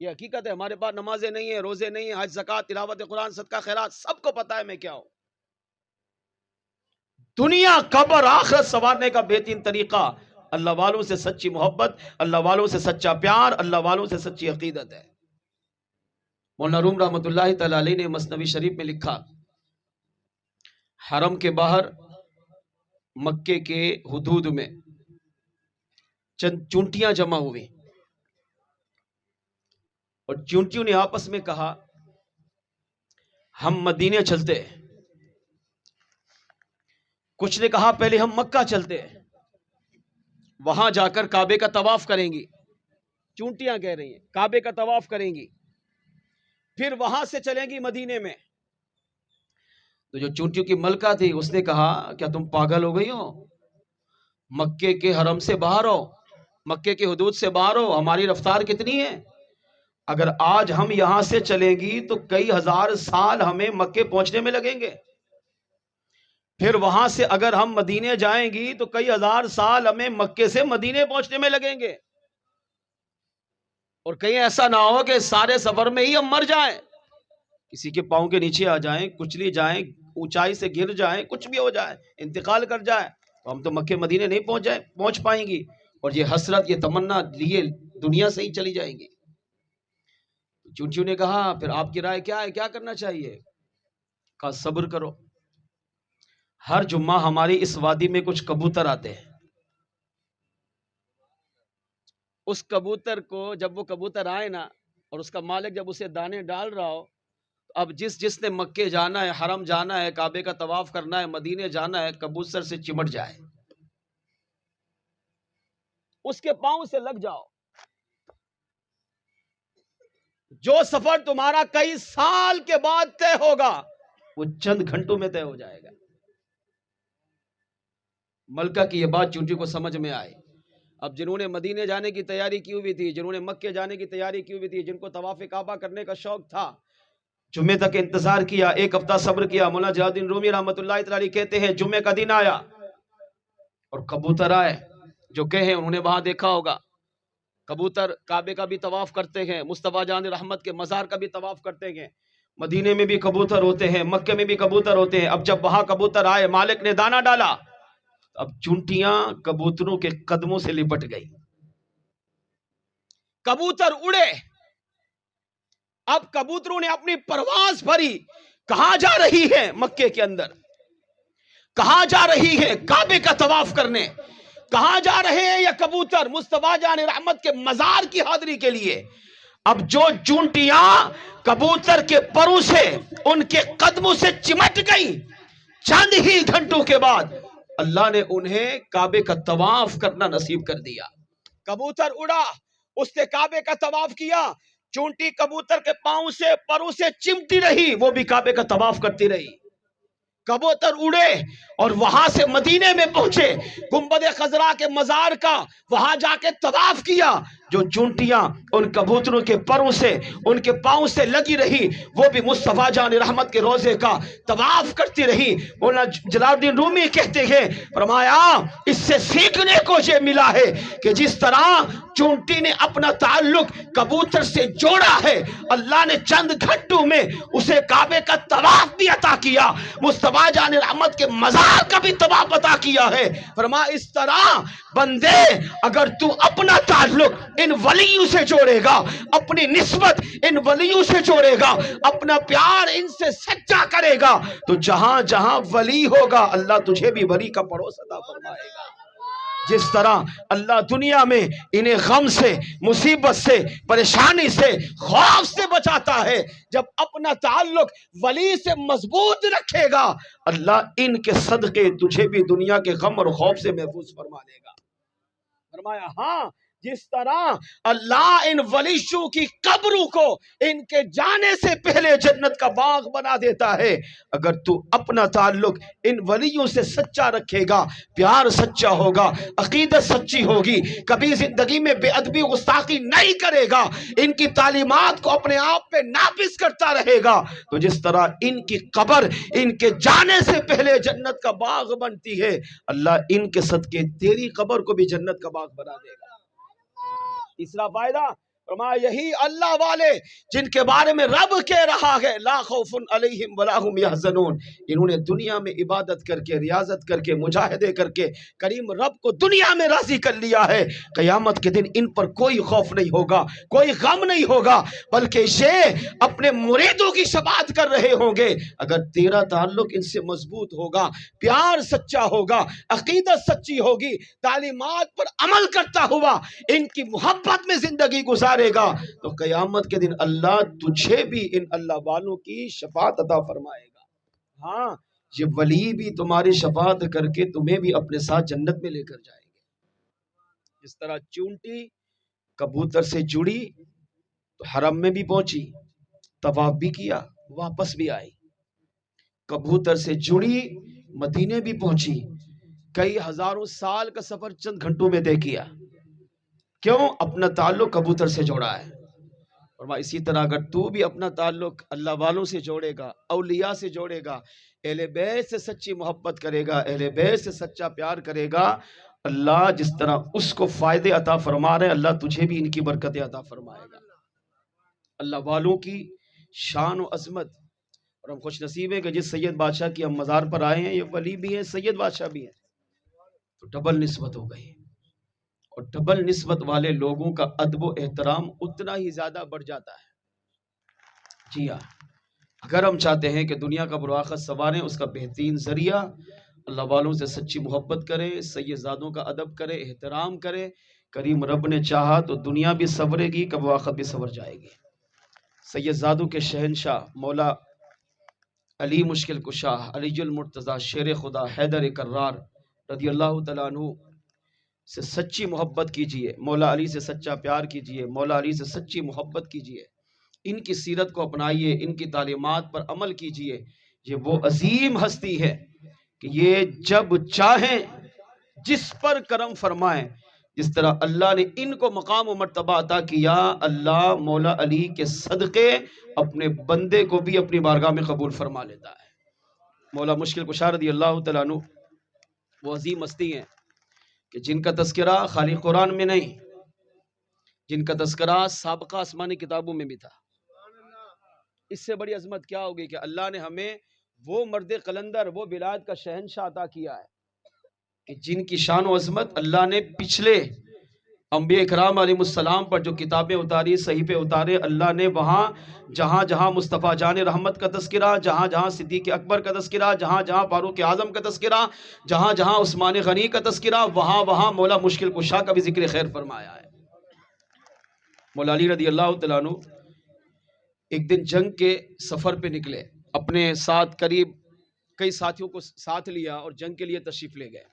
S1: یہ حقیقت ہے، ہمارے پاس نمازیں نہیں ہیں، روزے نہیں ہیں، حج زکات تلاوت قرآن صدقہ خیرات سب کو پتا ہے میں کیا ہوں۔ دنیا قبر آخرت سنوارنے کا بہترین طریقہ اللہ والوں سے سچی محبت، اللہ والوں سے سچا پیار، اللہ والوں سے سچی عقیدت ہے۔ مولانا روم رحمۃ اللہ تعالی علیہ نے مثنوی شریف میں لکھا، حرم کے باہر مکے کے حدود میں چند چونٹیاں جمع ہوئی، اور چونٹیوں نے آپس میں کہا ہم مدینے چلتے ہیں۔ کچھ نے کہا پہلے ہم مکہ چلتے ہیں، وہاں جا کر کعبے کا طواف کریں گی۔ چونٹیاں کہہ رہی ہیں کعبے کا طواف کریں گی، پھر وہاں سے چلیں گی مدینے میں۔ تو جو چونٹیوں کی ملکہ تھی اس نے کہا کیا تم پاگل ہو گئی ہو؟ مکے کے حرم سے باہر ہو، مکے کے حدود سے باہر ہو، ہماری رفتار کتنی ہے؟ اگر آج ہم یہاں سے چلیں گی تو کئی ہزار سال ہمیں مکے پہنچنے میں لگیں گے، پھر وہاں سے اگر ہم مدینے جائیں گی تو کئی ہزار سال ہمیں مکے سے مدینے پہنچنے میں لگیں گے، اور کہیں ایسا نہ ہو کہ سارے سفر میں ہی ہم مر جائیں، کسی کے پاؤں کے نیچے آ جائیں، کچلی جائیں، اونچائی سے گر جائیں، کچھ بھی ہو جائے، انتقال کر جائے، تو ہم تو مکے مدینے نہیں پہنچ پائیں گی، اور یہ حسرت یہ تمنا لیے دنیا سے ہی چلی جائیں گی۔ چونٹیوں نے کہا پھر آپ کی رائے کیا ہے، کیا کرنا چاہیے؟ کہا صبر کرو، ہر جمعہ ہماری اس وادی میں کچھ کبوتر آتے ہیں، اس کبوتر کو جب وہ کبوتر آئے نا، اور اس کا مالک جب اسے دانے ڈال رہا ہو، تو اب جس نے مکے جانا ہے، حرم جانا ہے، کعبے کا طواف کرنا ہے، مدینے جانا ہے، کبوتر سے چمٹ جائے، اس کے پاؤں سے لگ جاؤ، جو سفر تمہارا کئی سال کے بعد طے ہوگا وہ چند گھنٹوں میں طے ہو جائے گا۔ ملکہ کی یہ بات چونٹی کو سمجھ میں آئے۔ اب جنہوں نے مدینے جانے کی تیاری کی ہوئی تھی، جنہوں نے مکے جانے کی تیاری کی ہوئی تھی، جن کو طواف کعبہ کرنے کا شوق تھا، جمعے تک انتظار کیا، ایک ہفتہ صبر کیا۔ مولانا جلال الدین رومی رحمۃ اللہ تعالی کہتے ہیں جمعے کا دن آیا اور کبوتر آئے، جو کہیں انہوں نے وہاں دیکھا ہوگا، کبوتر کعبے کا بھی طواف کرتے ہیں، مصطفیٰ جان رحمت کے مزار کا بھی طواف کرتے ہیں، مدینے میں بھی کبوتر ہوتے ہیں، مکے میں بھی کبوتر ہوتے ہیں۔ اب جب وہاں کبوتر آئے، مالک نے دانہ ڈالا، اب چونٹیاں کبوتروں کے قدموں سے لپٹ گئی، کبوتر اڑے۔ اب کبوتروں نے اپنی پرواز بھری، کہاں جا رہی ہے؟ مکے کے اندر۔ کہاں جا رہی ہے؟ کعبے کا طواف کرنے۔ کہاں جا رہے ہیں یہ کبوتر؟ مصطفیٰ جان رحمت کے مزار کی حاضری کے لیے۔ اب جو چونٹیاں کبوتر کے پروں سے، ان کے قدموں سے چمٹ گئی، چند ہی گھنٹوں کے بعد اللہ نے انہیں کعبے کا طواف کرنا نصیب کر دیا۔ کبوتر اڑا، اس نے کعبے کا طواف کیا، چونٹی کبوتر کے پاؤں سے، پروں سے چمٹی رہی، وہ بھی کعبے کا طواف کرتی رہی۔ کبوتر اڑے اور وہاں سے مدینے میں پہنچے، گنبد خضرا کے مزار کا وہاں جا کے طواف کیا۔ جو چونٹیاں ان کبوتروں کے پروں سے، ان کے پاؤں سے لگی رہی، وہ بھی مصطفیٰ جان رحمت کے روزے کا طواف کرتی رہی۔ مولانا جلال الدین رومی کہتے ہیں، فرمایا اس سے سیکھنے کو یہ ملا ہے کہ جس طرح چونٹی نے اپنا تعلق کبوتر سے جوڑا ہے، اللہ نے چند گھنٹوں میں اسے کعبے کا طواف بھی عطا کیا، مصطفیٰ جان رحمت کے مزار کا بھی طواف عطا کیا ہے۔ فرمایا اس طرح بندے اگر تو اپنا تعلق ان ولیوں سے جوڑے گا، اپنی نسبت ان ولیوں سے جوڑے گا، اپنا پیار ان سے سچا کرے گا، تو جہاں جہاں ولی ہوگا اللہ تجھے بھی ولی کا پڑوس عطا فرمائے گا۔ جس طرح اللہ دنیا میں انہیں غم سے، مصیبت سے، پریشانی سے، خوف سے بچاتا ہے، جب اپنا تعلق ولی سے مضبوط رکھے گا اللہ ان کے صدقے تجھے بھی دنیا کے غم اور خوف سے محفوظ فرما لے گا۔ فرمایا ہاں جس طرح اللہ ان ولیشوں کی قبروں کو ان کے جانے سے پہلے جنت کا باغ بنا دیتا ہے، اگر تو اپنا تعلق ان ولیوں سے سچا رکھے گا، پیار سچا ہوگا، عقیدت سچی ہوگی، کبھی زندگی میں بے ادبی گستاخی نہیں کرے گا، ان کی تعلیمات کو اپنے آپ پہ نافذ کرتا رہے گا، تو جس طرح ان کی قبر ان کے جانے سے پہلے جنت کا باغ بنتی ہے، اللہ ان کے صدقے تیری قبر کو بھی جنت کا باغ بنا دے گا۔ تیسرا فائدہ فرمایا یہی اللہ والے جن کے بارے میں رب کہہ رہا ہے لا خوف علیہم ولا هم يحزنون، انہوں نے دنیا میں عبادت کر کے، ریاضت کر کے، مجاہدے کر کے کریم رب کو دنیا میں راضی کر لیا ہے، قیامت کے دن ان پر کوئی خوف نہیں ہوگا، کوئی غم نہیں ہوگا، بلکہ یہ اپنے مریدوں کی شفاعت کر رہے ہوں گے۔ اگر تیرا تعلق ان سے مضبوط ہوگا، پیار سچا ہوگا، عقیدت سچی ہوگی، تعلیمات پر عمل کرتا ہوا ان کی محبت میں زندگی گزارے گا، تو قیامت کے دن اللہ تجھے بھی ان اللہ والوں کی شفاعت عطا فرمائے گا۔ ہاں یہ ولی بھی تمہاری شفاعت کر کے تمہیں بھی اپنے ساتھ جنت میں لے کر جائیں گے۔ اس طرح چونٹی کبوتر سے جڑی تو حرم میں بھی پہنچی، طواف بھی کیا، واپس بھی آئی، کبوتر سے جڑی مدینے بھی پہنچی، کئی ہزاروں سال کا سفر چند گھنٹوں میں طے کیا۔ کیوں؟ اپنا تعلق کبوتر سے جوڑا ہے۔ اور اسی طرح اگر تو بھی اپنا تعلق اللہ والوں سے جوڑے گا، اولیاء سے جوڑے گا، اہل بیت سے سچی محبت کرے گا، اہل بیت سے سچا پیار کرے گا، اللہ جس طرح اس کو فائدے عطا فرما رہے اللہ تجھے بھی ان کی برکتیں عطا فرمائے گا۔ اللہ والوں کی شان و عظمت، اور ہم خوش نصیب ہیں کہ جس سید بادشاہ کی ہم مزار پر آئے ہیں یہ ولی بھی ہیں، سید بادشاہ بھی ہیں، تو ڈبل نسبت ہو گئی، اور ڈبل نسبت والے لوگوں کا ادب و احترام اتنا ہی زیادہ بڑھ جاتا ہے۔ جی ہاں، اگر ہم چاہتے ہیں کہ دنیا کا بروآخر سنواریں، اس کا بہترین ذریعہ اللہ والوں سے سچی محبت کرے، سید زادوں کا ادب کرے، احترام کرے، کریم رب نے چاہا تو دنیا بھی سنورے گی، کب آخرت بھی سنور جائے گی۔ سید زادوں کے شہنشاہ مولا علی مشکل کشا علی المرتضی شیر خدا حیدر کرار رضی اللہ تعالیٰ عنہ سے سچی محبت کیجئے، مولا علی سے سچا پیار کیجئے، مولا علی سے سچی محبت کیجئے، ان کی سیرت کو اپنائیے، ان کی تعلیمات پر عمل کیجئے۔ یہ وہ عظیم ہستی ہے کہ یہ جب چاہیں جس پر کرم فرمائیں، جس طرح اللہ نے ان کو مقام و مرتبہ عطا کیا، اللہ مولا علی کے صدقے اپنے بندے کو بھی اپنی بارگاہ میں قبول فرما لیتا ہے۔ مولا مشکل کشا رضی اللہ تعالیٰ عنہ وہ عظیم ہستی ہیں کہ جن کا تذکرہ خالی قرآن میں نہیں، جن کا تذکرہ سابقہ آسمانی کتابوں میں بھی تھا۔ اس سے بڑی عظمت کیا ہوگی کہ اللہ نے ہمیں وہ مرد قلندر، وہ بلاد کا شہنشاہ عطا کیا ہے کہ جن کی شان و عظمت اللہ نے پچھلے انبیاء اکرام علیہ السلام پر جو کتابیں اتاری، صحیفے اتارے، اللہ نے وہاں جہاں جہاں مصطفیٰ جان رحمت کا تذکرہ، جہاں جہاں صدیق اکبر کا تذکرہ، جہاں جہاں فاروق اعظم کا تذکرہ، جہاں جہاں عثمان غنی کا تذکرہ، وہاں وہاں مولا مشکل کشا کا بھی ذکر خیر فرمایا ہے۔ مولا علی رضی اللہ تعالیٰ عنہ ایک دن جنگ کے سفر پہ نکلے، اپنے ساتھ قریب کئی ساتھیوں کو ساتھ لیا اور جنگ کے لیے تشریف لے گئے۔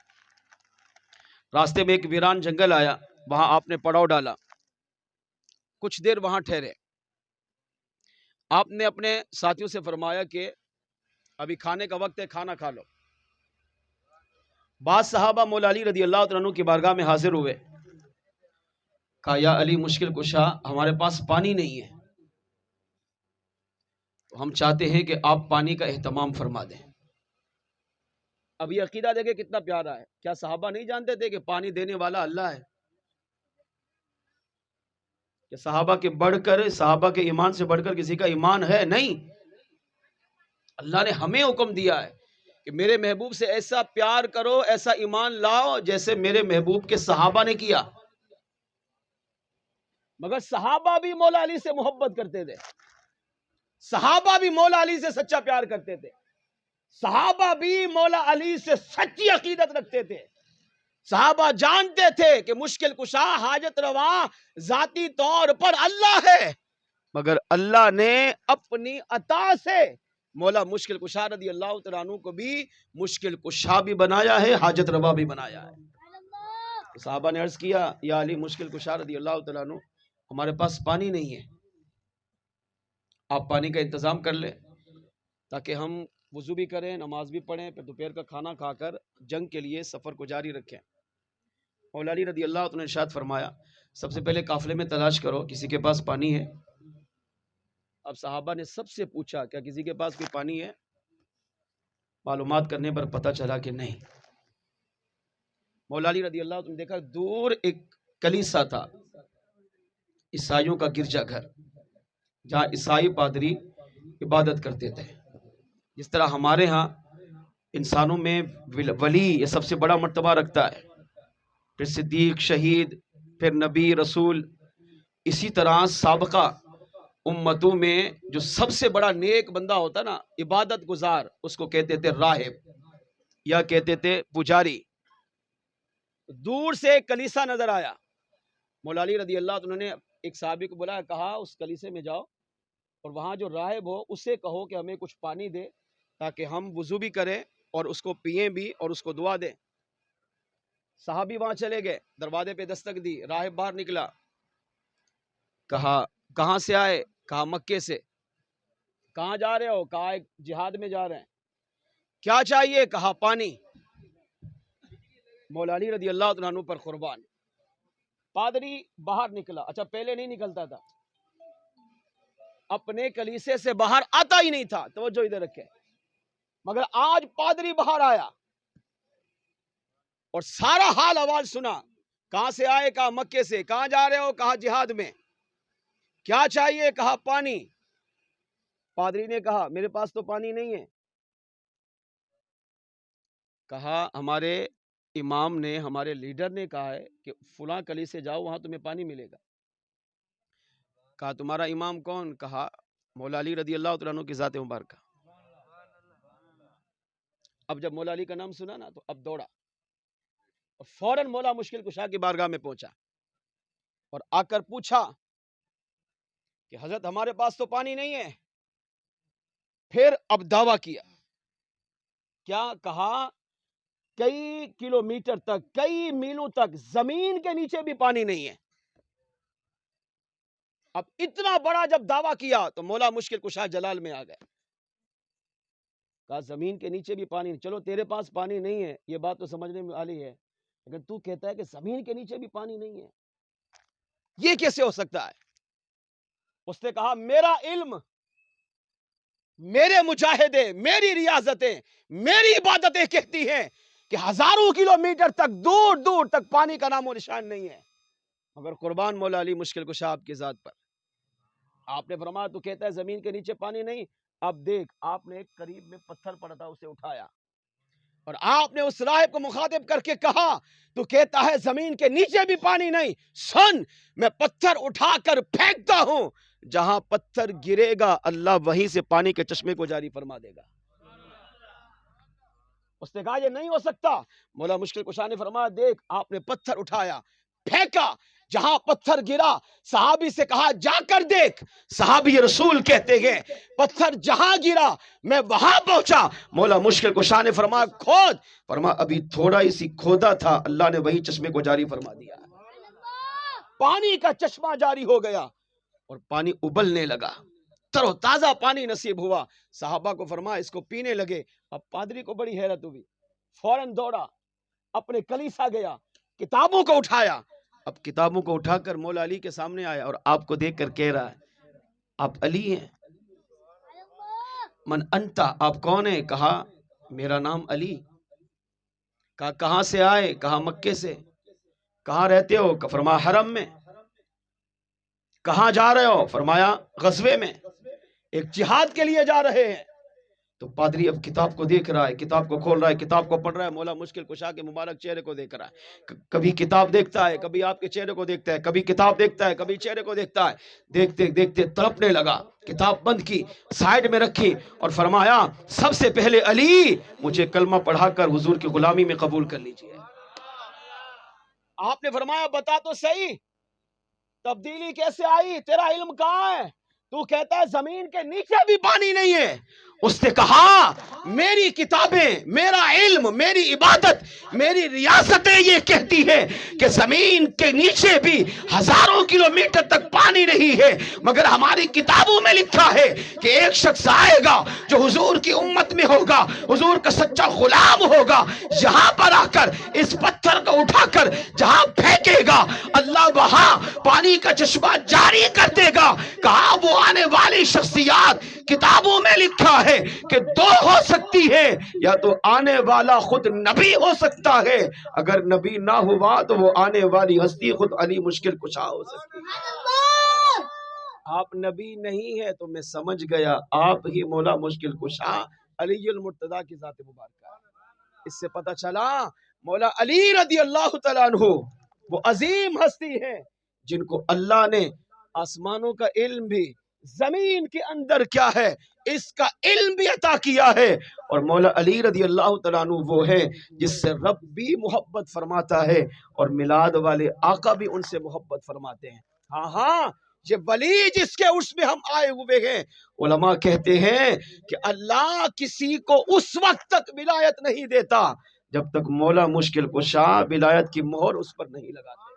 S1: راستے میں ایک ویران جنگل آیا، وہاں آپ نے پڑاؤ ڈالا، کچھ دیر وہاں ٹھہرے۔ آپ نے اپنے ساتھیوں سے فرمایا کہ ابھی کھانے کا وقت ہے، کھانا کھا لو۔ بعض صحابہ مولا علی رضی اللہ عنہ کی بارگاہ میں حاضر ہوئے، کہا یا علی مشکل کشا، ہمارے پاس پانی نہیں ہے، ہم چاہتے ہیں کہ آپ پانی کا اہتمام فرما دیں۔ اب یہ عقیدہ دیکھیں کتنا پیارا ہے۔ کیا صحابہ نہیں جانتے تھے کہ پانی دینے والا اللہ ہے؟ کہ صحابہ کے بڑھ کر، صحابہ کے ایمان سے بڑھ کر کسی کا ایمان ہے؟ نہیں، اللہ نے ہمیں حکم دیا ہے کہ میرے محبوب سے ایسا پیار کرو، ایسا ایمان لاؤ جیسے میرے محبوب کے صحابہ نے کیا۔ مگر صحابہ بھی مولا علی سے محبت کرتے تھے، صحابہ بھی مولا علی سے سچا پیار کرتے تھے، صحابہ بھی مولا علی سے سچی عقیدت رکھتے تھے۔ صحابہ جانتے تھے کہ مشکل کشا حاجت روا ذاتی طور پر اللہ ہے، مگر اللہ نے اپنی عطا سے مولا مشکل کشا رضی اللہ تعالیٰ عنہ کو بھی مشکل کشا بھی بنایا ہے، حاجت روا بھی بنایا ہے۔ صحابہ نے عرض کیا یا علی مشکل کشا رضی اللہ تعالیٰ عنہ، ہمارے پاس پانی نہیں ہے، آپ پانی کا انتظام کر لیں تاکہ ہم وضو بھی کریں، نماز بھی پڑھیں، پھر دوپہر کا کھانا کھا کر جنگ کے لیے سفر کو جاری رکھیں۔ مولا علی رضی اللہ عنہ نے ارشاد فرمایا سب سے پہلے قافلے میں تلاش کرو کسی کے پاس پانی ہے۔ اب صحابہ نے سب سے پوچھا کیا کسی کے پاس کوئی پانی ہے؟ معلومات کرنے پر پتہ چلا کہ نہیں۔ مولا علی رضی اللہ عنہ نے دیکھا دور ایک کلیسا تھا، عیسائیوں کا گرجا گھر، جہاں عیسائی پادری عبادت کرتے تھے۔ جس طرح ہمارے ہاں انسانوں میں ولی یہ سب سے بڑا مرتبہ رکھتا ہے، پھر صدیق، شہید، پھر نبی، رسول، اسی طرح سابقہ امتوں میں جو سب سے بڑا نیک بندہ ہوتا نا، عبادت گزار، اس کو کہتے تھے راہب یا کہتے تھے پجاری۔ دور سے ایک کلیسا نظر آیا، مولا علی رضی اللہ عنہ نے ایک صحابی کو بلایا، کہا اس کلیسے میں جاؤ اور وہاں جو راہب ہو اس سے کہو کہ ہمیں کچھ پانی دے تاکہ ہم وضو بھی کریں اور اس کو پئیں بھی اور اس کو دعا دیں۔ صحابی وہاں چلے گئے، دروازے پہ دستک دی، راہب باہر نکلا، کہا کہاں سے آئے؟ کہا مکے سے۔ کہاں جا رہے ہو؟ کہا ایک جہاد میں جا رہے ہیں۔ کیا چاہیے؟ کہا پانی۔ مولا علی رضی اللہ عنہ پر قربان۔ پادری باہر نکلا، اچھا پہلے نہیں نکلتا تھا، اپنے کلیسے سے باہر آتا ہی نہیں تھا، توجہ ادھر رکھے، مگر آج پادری باہر آیا اور سارا حال احوال سنا۔ کہاں سے آئے؟ کہا مکے سے۔ کہاں جا رہے ہو؟ کہا جہاد میں۔ کیا چاہیے؟ کہا پانی۔ پادری نے کہا میرے پاس تو پانی نہیں ہے۔ کہا ہمارے امام نے، ہمارے لیڈر نے کہا ہے کہ فلاں کلیسے جاؤ، وہاں تمہیں پانی ملے گا۔ کہا تمہارا امام کون؟ کہا مولا علی رضی اللہ تعالیٰ عنہ کی ذات مبارکہ۔ اب جب مولا علی کا نام سنا نا تو اب دوڑا، فوراً مولا مشکل کشا کی بارگاہ میں پہنچا اور آ کر پوچھا
S3: کہ حضرت ہمارے پاس تو پانی نہیں ہے. پھر اب دعویٰ کیا، کیا کہا؟ کئی کلومیٹر تک، کئی میلوں تک زمین کے نیچے بھی پانی نہیں ہے. اب اتنا بڑا جب دعویٰ کیا تو مولا مشکل کشا جلال میں آ گئے. کہا زمین کے نیچے بھی پانی نہیں. چلو تیرے پاس پانی نہیں ہے یہ بات تو سمجھنے میں والی ہے، لیکن تو کہتا ہے کہ زمین کے نیچے بھی پانی نہیں ہے، یہ کیسے ہو سکتا ہے؟ اس نے کہا میرا علم، میرے مجاہدے، میری ریاضتیں، میری عبادتیں کہتی ہیں کہ ہزاروں کلومیٹر تک، دور دور تک پانی کا نام و نشان نہیں ہے. مگر قربان مولا علی مشکل کشا آپ کی ذات پر، آپ نے فرمایا تو کہتا ہے زمین کے نیچے پانی نہیں. اب دیکھ، آپ نے ایک قریب میں پتھر پڑا تھا اسے اٹھایا اور آپ نے اس راہب کو مخاطب کر کے کہا تو کہتا ہے زمین کے نیچے بھی پانی نہیں. سن، میں پتھر اٹھا کر پھینکتا ہوں، جہاں پتھر گرے گا اللہ وہیں سے پانی کے چشمے کو جاری فرما دے گا. اس نے کہا یہ نہیں ہو سکتا. مولا مشکل کشا نے فرمایا دیکھ، آپ نے پتھر اٹھایا، پھینکا، جہاں پتھر گرا صحابی سے کہا جا کر دیکھ. صحابی رسول کہتے ہیں پتھر جہاں گرا میں وہاں پہنچا. مولا مشکل کشا نے فرمایا کھود. فرمایا ابھی تھوڑا ہی سی کھودا تھا، اللہ نے وہی چشمے کو جاری فرما دیا. پانی کا چشمہ جاری ہو گیا اور پانی ابلنے لگا، تر و تازہ پانی نصیب ہوا. صحابہ کو فرمایا اس کو پینے لگے. اب پادری کو بڑی حیرت ہوئی، فوراً دوڑا، اپنے کلیسا گیا، کتابوں کو اٹھایا. اب کتابوں کو اٹھا کر مولا علی کے سامنے آیا اور آپ کو دیکھ کر کہہ رہا ہے آپ علی ہیں. من انتا، آپ کون ہیں؟ کہا میرا نام علی. کہا کہاں سے آئے؟ کہا مکے سے. کہاں رہتے ہو؟ فرمایا حرم میں. کہاں جا رہے ہو؟ فرمایا غزوے میں، ایک جہاد کے لیے جا رہے ہیں. تو پادری اب کتاب کو دیکھ رہا ہے، کتاب کو کھول رہا ہے، کتاب کو پڑھ رہا ہے. مولا مشکل کشا کے مبارک چہرے کو دیکھ رہا ہے. کبھی کتاب دیکھتا ہے، کبھی آپ کے چہرے کو دیکھتا ہے، کبھی کتاب دیکھتا ہے، کبھی چہرے کو دیکھتا ہے. دیکھتے دیکھتے تڑپنے لگا، کتاب بند کی، سائیڈ میں رکھی اور فرمایا سب سے پہلے علی مجھے کلمہ پڑھا کر حضور کی غلامی میں قبول کر لیجئے. آپ نے فرمایا بتا تو صحیح تبدیلی کیسے آئی، تیرا علم کہاں ہے؟ تو کہتا ہے زمین کے نیچے بھی پانی نہیں ہے. اس نے کہا میری کتابیں، میرا علم، میری عبادت، میری ریاستیں یہ کہتی ہے کہ زمین کے نیچے بھی ہزاروں کلومیٹر تک پانی نہیں ہے، مگر ہماری کتابوں میں لکھا ہے کہ ایک شخص آئے گا جو حضور کی امت میں ہوگا، حضور کا سچا غلام ہوگا. یہاں پر آ کر اس پتھر کو اٹھا کر جہاں پھینکے گا اللہ وہاں پانی کا چشمہ جاری کر دے گا. کہا وہ آنے والی شخصیات کتابوں میں لکھا ہے کہ دو ہو سکتی ہے، یا تو آنے والا خود نبی ہو سکتا ہے، اگر نبی نہ ہوا تو وہ آنے والی ہستی خود علی مشکل کشا ہو سکتی ہے. آپ نبی نہیں ہے تو میں سمجھ گیا آپ ہی مولا مشکل کشا علی المرتضیٰ کی ذات مبارکہ. اس سے پتہ چلا مولا علی رضی اللہ تعالیٰ عنہ وہ عظیم ہستی ہے جن کو اللہ نے آسمانوں کا علم بھی، زمین کے اندر کیا ہے اس کا علم بھی عطا کیا ہے. اور مولا علی رضی اللہ تعالیٰ عنہ وہ ہے جس سے رب بھی محبت فرماتا ہے اور میلاد والے آقا بھی ان سے محبت فرماتے ہیں. ہاں ہاں، یہ ولی جس کے عرس میں ہم آئے ہوئے ہیں، علماء کہتے ہیں کہ اللہ کسی کو اس وقت تک ولایت نہیں دیتا جب تک مولا مشکل کشا ولایت کی مہر اس پر نہیں لگاتے.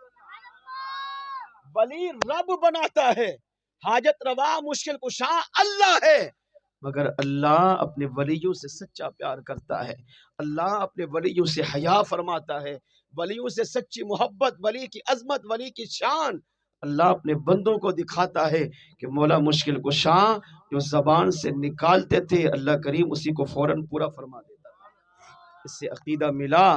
S3: ولی رب بناتا ہے، حاجت روا مشکل کشا اللہ ہے، مگر اللہ اپنے ولیوں سے سچا پیار کرتا ہے. اللہ اپنے ولیوں سے حیا فرماتا ہے، ولیوں سے سچی محبت، ولی کی عظمت، ولی کی شان اللہ اپنے بندوں کو دکھاتا ہے کہ مولا مشکل کشا جو زبان سے نکالتے تھے اللہ کریم اسی کو فوراً پورا فرما دیتا تھا. اس سے عقیدہ ملا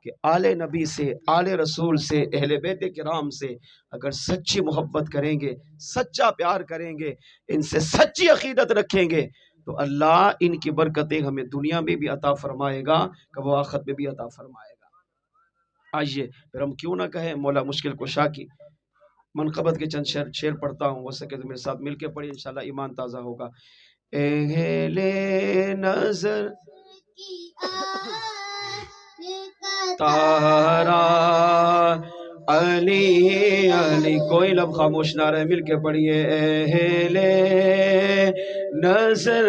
S3: کہ آل نبی سے، آل رسول سے، اہل بیت کرام سے اگر سچی محبت کریں گے، سچا پیار کریں گے، ان سے سچی عقیدت رکھیں گے تو اللہ ان کی برکتیں ہمیں دنیا میں بھی عطا فرمائے گا کہ وہ آخرت میں بھی عطا فرمائے گا. آئیے پھر ہم کیوں نہ کہیں مولا مشکل کشا کی منقبت کے چند شعر پڑھتا ہوں، ہو سکے تو میرے ساتھ مل کے پڑھیں، انشاءاللہ ایمان تازہ ہوگا. اہل نظر تارا
S1: علی علی، کوئی لب خاموش نہ رہے، مل کے پڑھیے اہل نظر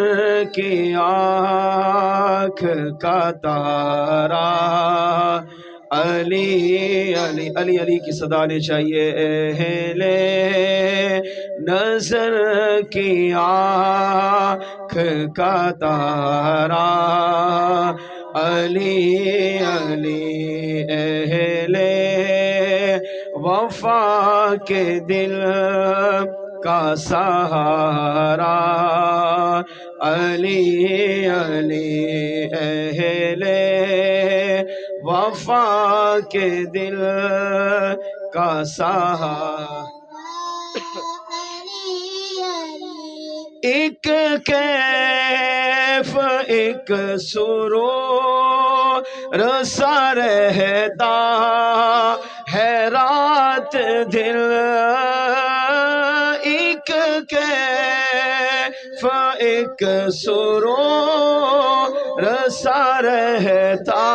S1: کی آنکھ کا تارا، علی علی علی علی کی صدا آنی چاہیے، اہل نظر کی آنکھ کا تارا، علی علی اہل وفا کے دل کا سہارا، علی علی اہل وفا کے دل کا سہارا، ایک کیف ایک سرور سا رہتا ہے رات دل، ایک کیف ایک سرور سا رہتا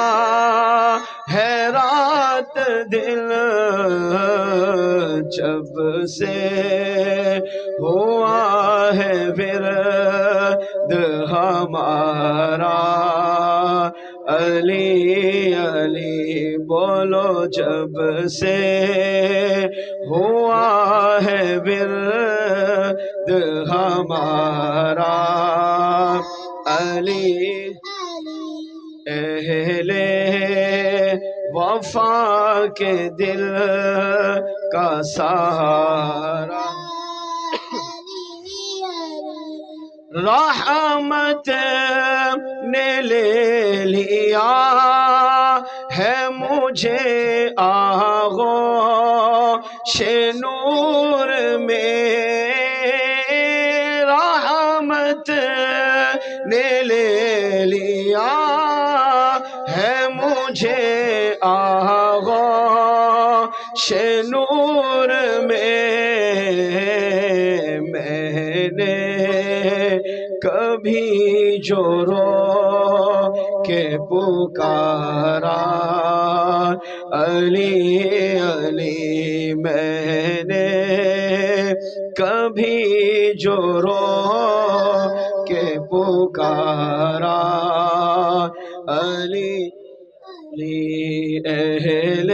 S1: ہے رات دل، جب سے ہوا ہے ورد ہمارا، علی علی بولو، جب سے ہوا ہے ورد ہمارا، علی اہل وفا کے دل کا سہارا، رحمت نے لے لیا ہے مجھے آغوش نور میں، رحمت نے لے لیا ہے مجھے آغوش نور میں، میں نے کبھی جو رو کے پکارا، علی علی میں نے کبھی جو رو کے پکارا، علی علی اہل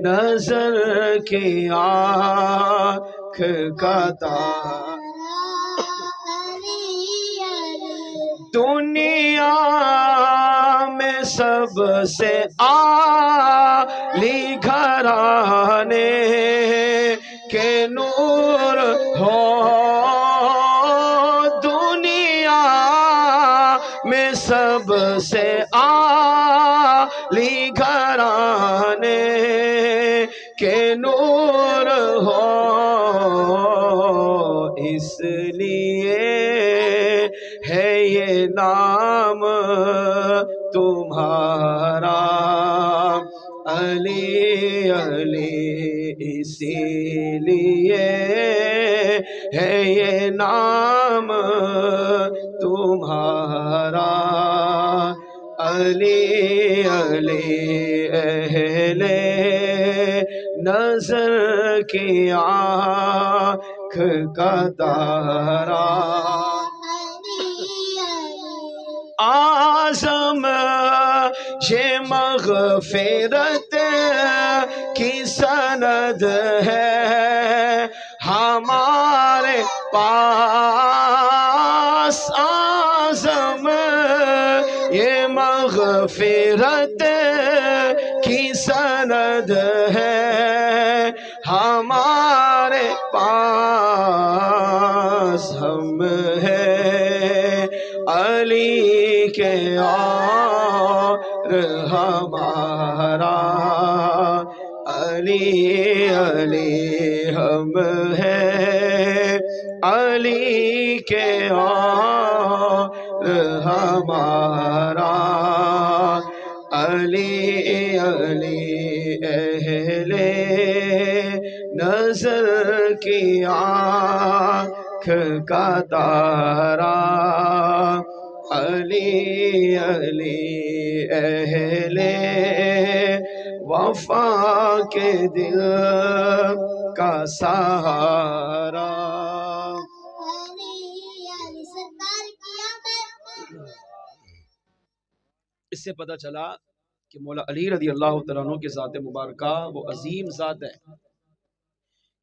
S1: نظر کی آنکھ کا تارا، دنیا میں سب سے عالی گھرانے کے نور ہو، دنیا میں سب سے عالی گھرانے کے نور ہو، اس لیے ہے یہ نام تمہارا، علی علی اسی لیے ہے یہ نام تمہارا، علی علی اہل نظر کی آنکھ کا تارا، اعظم یہ مغفرت کی سند ہے ہمارے پاس، اعظم یہ مغفرت کی سند ہے ہمارے پاس، ہم ہیں علی کے اور ہمارا، علی علی ہم ہیں علی کے اور ہمارا، علی علی اہل نظر کی آنکھ کا تارا، علی علی اہل وفا کے دل کا سہارا.
S2: علی سرکار کیا میں
S1: اس سے پتہ چلا کہ مولا علی رضی اللہ تعالیٰ عنہ کی ذات مبارکہ وہ عظیم ذات ہے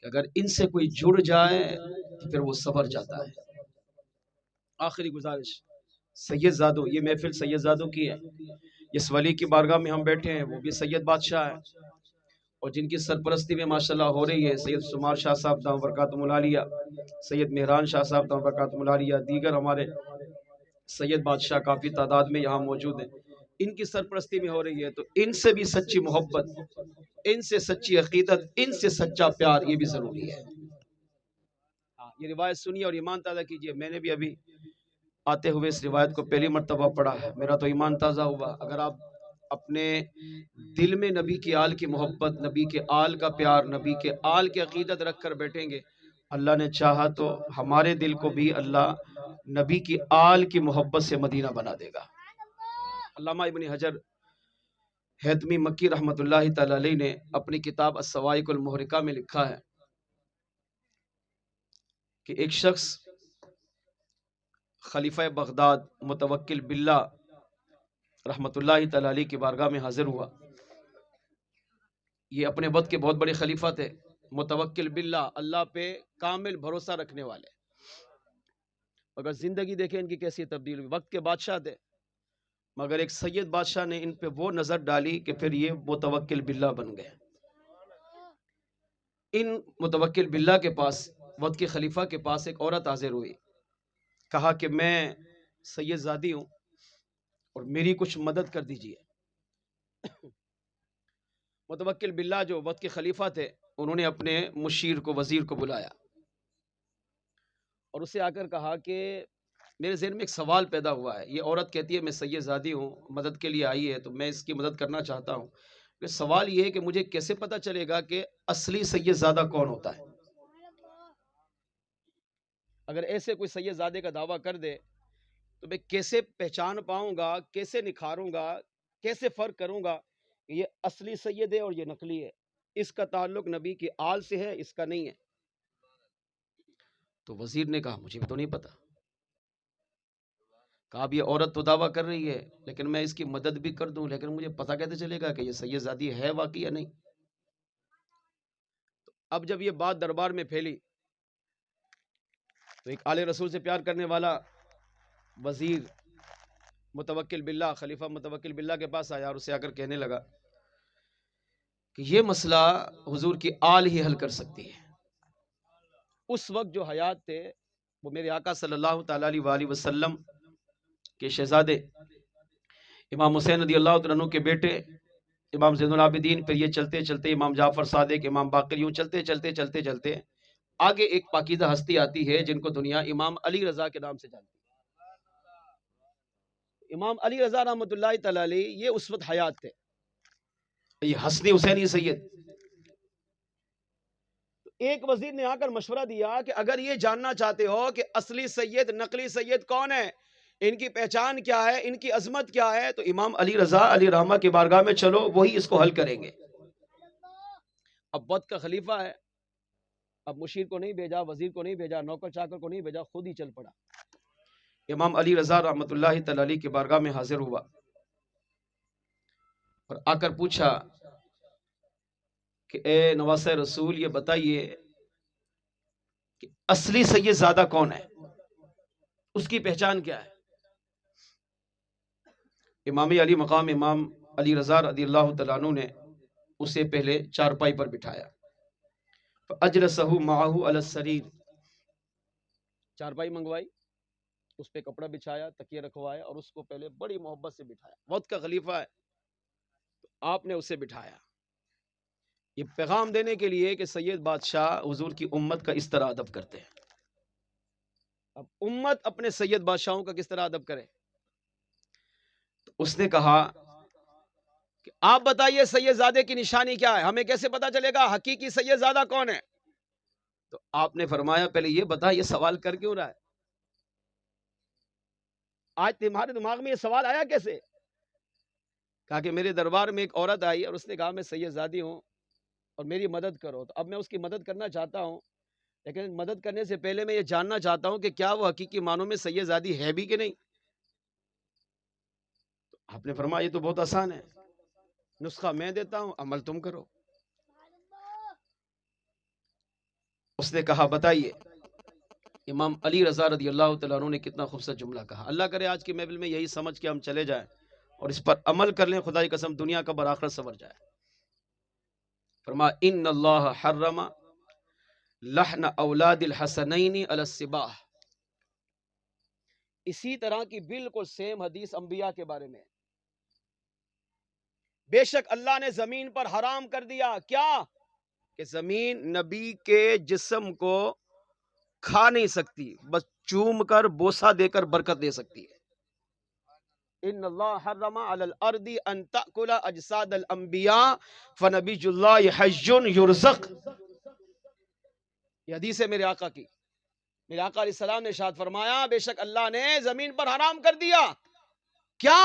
S1: کہ اگر ان سے کوئی جڑ جائے تو پھر وہ صبر جاتا ہے. آخری گزارش، سید زادو، یہ محفل سید زادو کی ہے. اس ولی کی بارگاہ میں ہم بیٹھے ہیں، وہ بھی سید بادشاہ ہے، اور جن کی سرپرستی میں ماشاءاللہ ہو رہی ہے سید سمار شاہ صاحب دام برکاتہم العالیہ، سید مہران شاہ صاحب دام برکاتہم العالیہ، دیگر ہمارے سید بادشاہ کافی تعداد میں یہاں موجود ہیں. ان کی سرپرستی میں ہو رہی ہے، تو ان سے بھی سچی محبت، ان سے سچی عقیدت، ان سے سچا پیار، یہ بھی ضروری ہے. یہ روایت سنیے اور ایمان تازہ کیجئے. میں نے بھی ابھی آتے ہوئے اس روایت کو پہلی مرتبہ پڑھا ہے، میرا تو ایمان تازہ ہوا. اگر آپ اپنے دل میں نبی کی آل کی محبت، نبی کے آل کا پیار، نبی کے آل کی عقیدت رکھ کر بیٹھیں گے، اللہ نے چاہا تو ہمارے دل کو بھی اللہ نبی کی آل کی محبت سے مدینہ بنا دے گا. علامہ ابن حجر حتمی مکی رحمۃ اللہ تعالی علیہ نے اپنی کتاب الصواعق المحرقہ میں لکھا ہے کہ ایک شخص خلیفہ بغداد متوکل باللہ رحمۃ اللہ تعالی علیہ کی بارگاہ میں حاضر ہوا. یہ اپنے وقت کے بہت بڑے خلیفہ تھے، متوکل باللہ، اللہ پہ کامل بھروسہ رکھنے والے. اگر زندگی دیکھیں ان کی کیسی تبدیل ہوئی. وقت کے بادشاہ تھے، مگر ایک سید بادشاہ نے ان پہ وہ نظر ڈالی کہ پھر یہ متوکل باللہ بن گئے. ان متوکل باللہ کے پاس، وقت کے خلیفہ کے پاس ایک عورت حاضر ہوئی. کہا کہ میں سید زادی ہوں اور میری کچھ مدد کر دیجئے. متوکل باللہ جو وقت کے خلیفہ تھے، انہوں نے اپنے مشیر کو، وزیر کو بلایا اور اسے آ کر کہا کہ میرے ذہن میں ایک سوال پیدا ہوا ہے. یہ عورت کہتی ہے میں سید زادی ہوں، مدد کے لیے آئی ہے، تو میں اس کی مدد کرنا چاہتا ہوں. سوال یہ ہے کہ مجھے کیسے پتا چلے گا کہ اصلی سید زادہ کون ہوتا ہے؟ اگر ایسے کوئی سید زادے کا دعویٰ کر دے تو میں کیسے پہچان پاؤں گا، کیسے نکھاروں گا، کیسے فرق کروں گا کہ یہ اصلی سید ہے اور یہ نقلی ہے، اس کا تعلق نبی کی آل سے ہے، اس کا نہیں ہے. تو وزیر نے کہا مجھے تو نہیں پتا. کہا اب یہ عورت تو دعویٰ کر رہی ہے لیکن میں اس کی مدد بھی کر دوں، لیکن مجھے پتا کیسے چلے گا کہ یہ سید زادی ہے واقعی یا نہیں. اب جب یہ بات دربار میں پھیلی تو ایک آل رسول سے پیار کرنے والا وزیر متوکل باللہ، خلیفہ متوکل باللہ کے پاس آیا اور اسے آ کر کہنے لگا کہ یہ مسئلہ حضور کی آل ہی حل کر سکتی ہے. اس وقت جو حیات تھے وہ میرے آقا صلی اللہ تعالیٰ علیہ وآلہ وسلم کے شہزادے امام حسین رضی اللہ عنہ کے بیٹے امام زین العابدین، پھر یہ چلتے چلتے امام جعفر صادق، امام باقر، یوں چلتے چلتے چلتے چلتے آگے ایک پاکیزہ ہستی آتی ہے جن کو دنیا امام علی رضا کے نام سے جانتی ہے. امام علی رضا رحمۃ اللہ تعالی علیہ یہ اس وقت حیات تھے، یہ حسنی حسینی سید. ایک وزیر نے آ کر مشورہ دیا کہ اگر یہ جاننا چاہتے ہو کہ اصلی سید نقلی سید کون ہے، ان کی پہچان کیا ہے، ان کی عظمت کیا ہے، تو امام علی رضا علی رحمہ کی بارگاہ میں چلو، وہی اس کو حل کریں گے. اب وقت کا خلیفہ ہے، اب مشیر کو نہیں بھیجا، وزیر کو نہیں بھیجا، نوکر چاکر کو نہیں بھیجا، خود ہی چل پڑا. امام علی رضا رحمۃ اللہ تعالی علیہ کی بارگاہ میں حاضر ہوا اور آ کر پوچھا کہ اے نواسہ رسول یہ بتائیے کہ اصلی سید زادہ کون ہے، اس کی پہچان کیا ہے. امام علی مقام امام علی رضا رضی اللہ تعالیٰ عنہ نے اسے پہلے چارپائی پر بٹھایا، فاجلسہ معہ علی السریر، چارپائی منگوائی، اس پہ کپڑا بچھایا، تکیہ رکھوایا اور اس کو پہلے بڑی محبت سے بٹھایا. وقت کا خلیفہ ہے تو آپ نے اسے بٹھایا، یہ پیغام دینے کے لیے کہ سید بادشاہ حضور کی امت کا اس طرح ادب کرتے ہیں. اب امت اپنے سید بادشاہوں کا کس طرح ادب کرے. تو اس نے کہا کہ آپ بتائیے سید زادے کی نشانی کیا ہے، ہمیں کیسے پتا چلے گا حقیقی سید زادہ کون ہے. تو آپ نے فرمایا پہلے یہ بتا یہ سوال کر کیوں رہا ہے، آج تمہارے دماغ میں یہ سوال آیا کیسے.
S3: کہا کہ میرے دربار میں ایک عورت آئی اور اس نے کہا میں سید زادی ہوں اور میری مدد کرو. تو اب میں اس کی مدد کرنا چاہتا ہوں، لیکن مدد کرنے سے پہلے میں یہ جاننا چاہتا ہوں کہ کیا وہ حقیقی معنوں میں سید زادی ہے بھی کہ نہیں. آپ نے فرمایا یہ تو بہت آسان ہے، نسخہ میں دیتا ہوں، عمل تم کرو. اس نے کہا بتائیے. امام علی رضا رضی اللہ تعالیٰ عنہ نے کتنا خوبصورت جملہ کہا. اللہ کرے آج کی محفل میں یہی سمجھ کے ہم چلے جائیں اور اس پر عمل کر لیں، خدا کی قسم دنیا کا برآخرت سنور جائے. فرمایا ان اللہ حرم لحن اولاد الحسنین علی الصباح. اسی طرح کی بالکل سیم حدیث انبیاء کے بارے میں. بے شک اللہ نے زمین پر حرام کر دیا کیا کہ زمین نبی کے جسم کو کھا نہیں سکتی، بس چوم کر بوسہ دے کر برکت دے سکتی ہے. ان اللہ حرم علی الارض ان تأکل اجساد الانبیاء فنبی اللہ حج یرزق. یہ حدیث ہے میرے آقا کی. میرے آقا علیہ السلام نے ارشاد فرمایا بے شک اللہ نے زمین پر حرام کر دیا کیا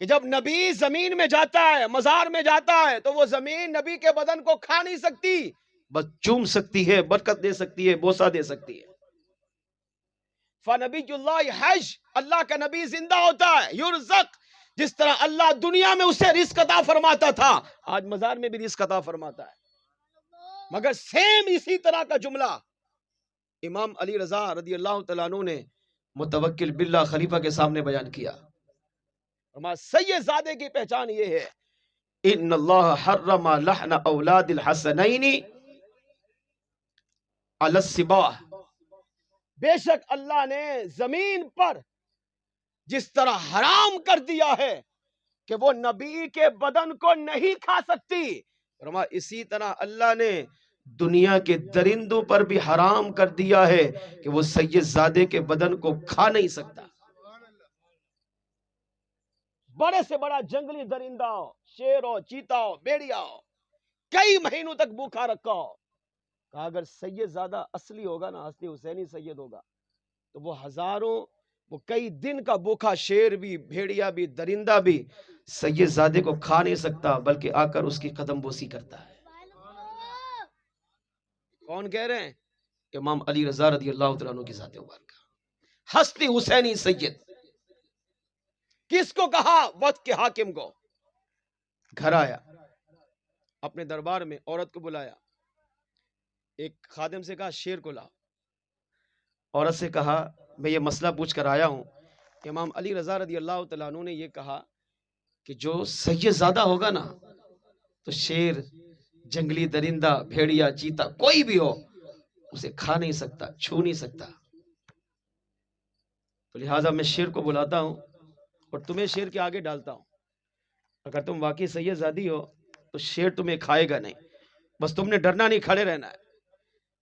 S3: کہ جب نبی زمین میں جاتا ہے، مزار میں جاتا ہے، تو وہ زمین نبی کے بدن کو کھا نہیں سکتی، بس چوم سکتی ہے، برکت دے سکتی ہے، بوسہ دے سکتی ہے. فنبی اللہ حج، اللہ کا نبی زندہ ہوتا ہے، یرزق، جس طرح اللہ دنیا میں اسے رزق عطا فرماتا تھا آج مزار میں بھی رزق عطا فرماتا ہے. مگر سیم اسی طرح کا جملہ امام علی رضا رضی اللہ تعالیٰ عنہ نے متوکل باللہ خلیفہ کے سامنے بیان کیا. سید زادے کی پہچان یہ ہے ان اللہ حرم لحن اولاد الحسنین علی الصباح. بے شک اللہ نے زمین پر جس طرح حرام کر دیا ہے کہ وہ نبی کے بدن کو نہیں کھا سکتی، اسی طرح اللہ نے دنیا کے درندوں پر بھی حرام کر دیا ہے کہ وہ سید زادے کے بدن کو کھا نہیں سکتا. بڑے سے بڑا جنگلی درندہ ہو، شیر ہو، چیتا ہو، بیڑیا ہو، کئی مہینوں تک بھوکا رکھا ہو، کہا اگر سید زادہ اصلی ہوگا نا، اصلی حسینی سید ہوگا، تو وہ ہزاروں، وہ کئی دن کا بھوکا شیر بھی، بھیڑیا بھی، درندہ بھی سید زادے کو کھا نہیں سکتا، بلکہ آ کر اس کی قدم بوسی کرتا ہے. کون کہہ رہے ہیں؟ امام علی رضا رضی اللہ تعالیٰ عنہ کی ذات مبارکہ، ہستی حسینی سید. کس کو کہا؟ وقت کے حاکم کو. گھر آیا، اپنے دربار میں عورت کو بلایا، ایک خادم سے کہا شیر کو لا. عورت سے کہا میں یہ مسئلہ پوچھ کر آیا ہوں. امام علی رضا رضی اللہ تعالیٰ عنہ نے یہ کہا کہ جو سید زادہ ہوگا نا، تو شیر، جنگلی درندہ، بھیڑیا، چیتا، کوئی بھی ہو، اسے کھا نہیں سکتا، چھو نہیں سکتا. تو لہٰذا میں شیر کو بلاتا ہوں اور تمہیں شیر کے آگے ڈالتا ہوں. اگر تم واقعی سید زادی ہو تو شیر تمہیں کھائے گا نہیں، بس تم نے ڈرنا نہیں، کھڑے رہنا ہے.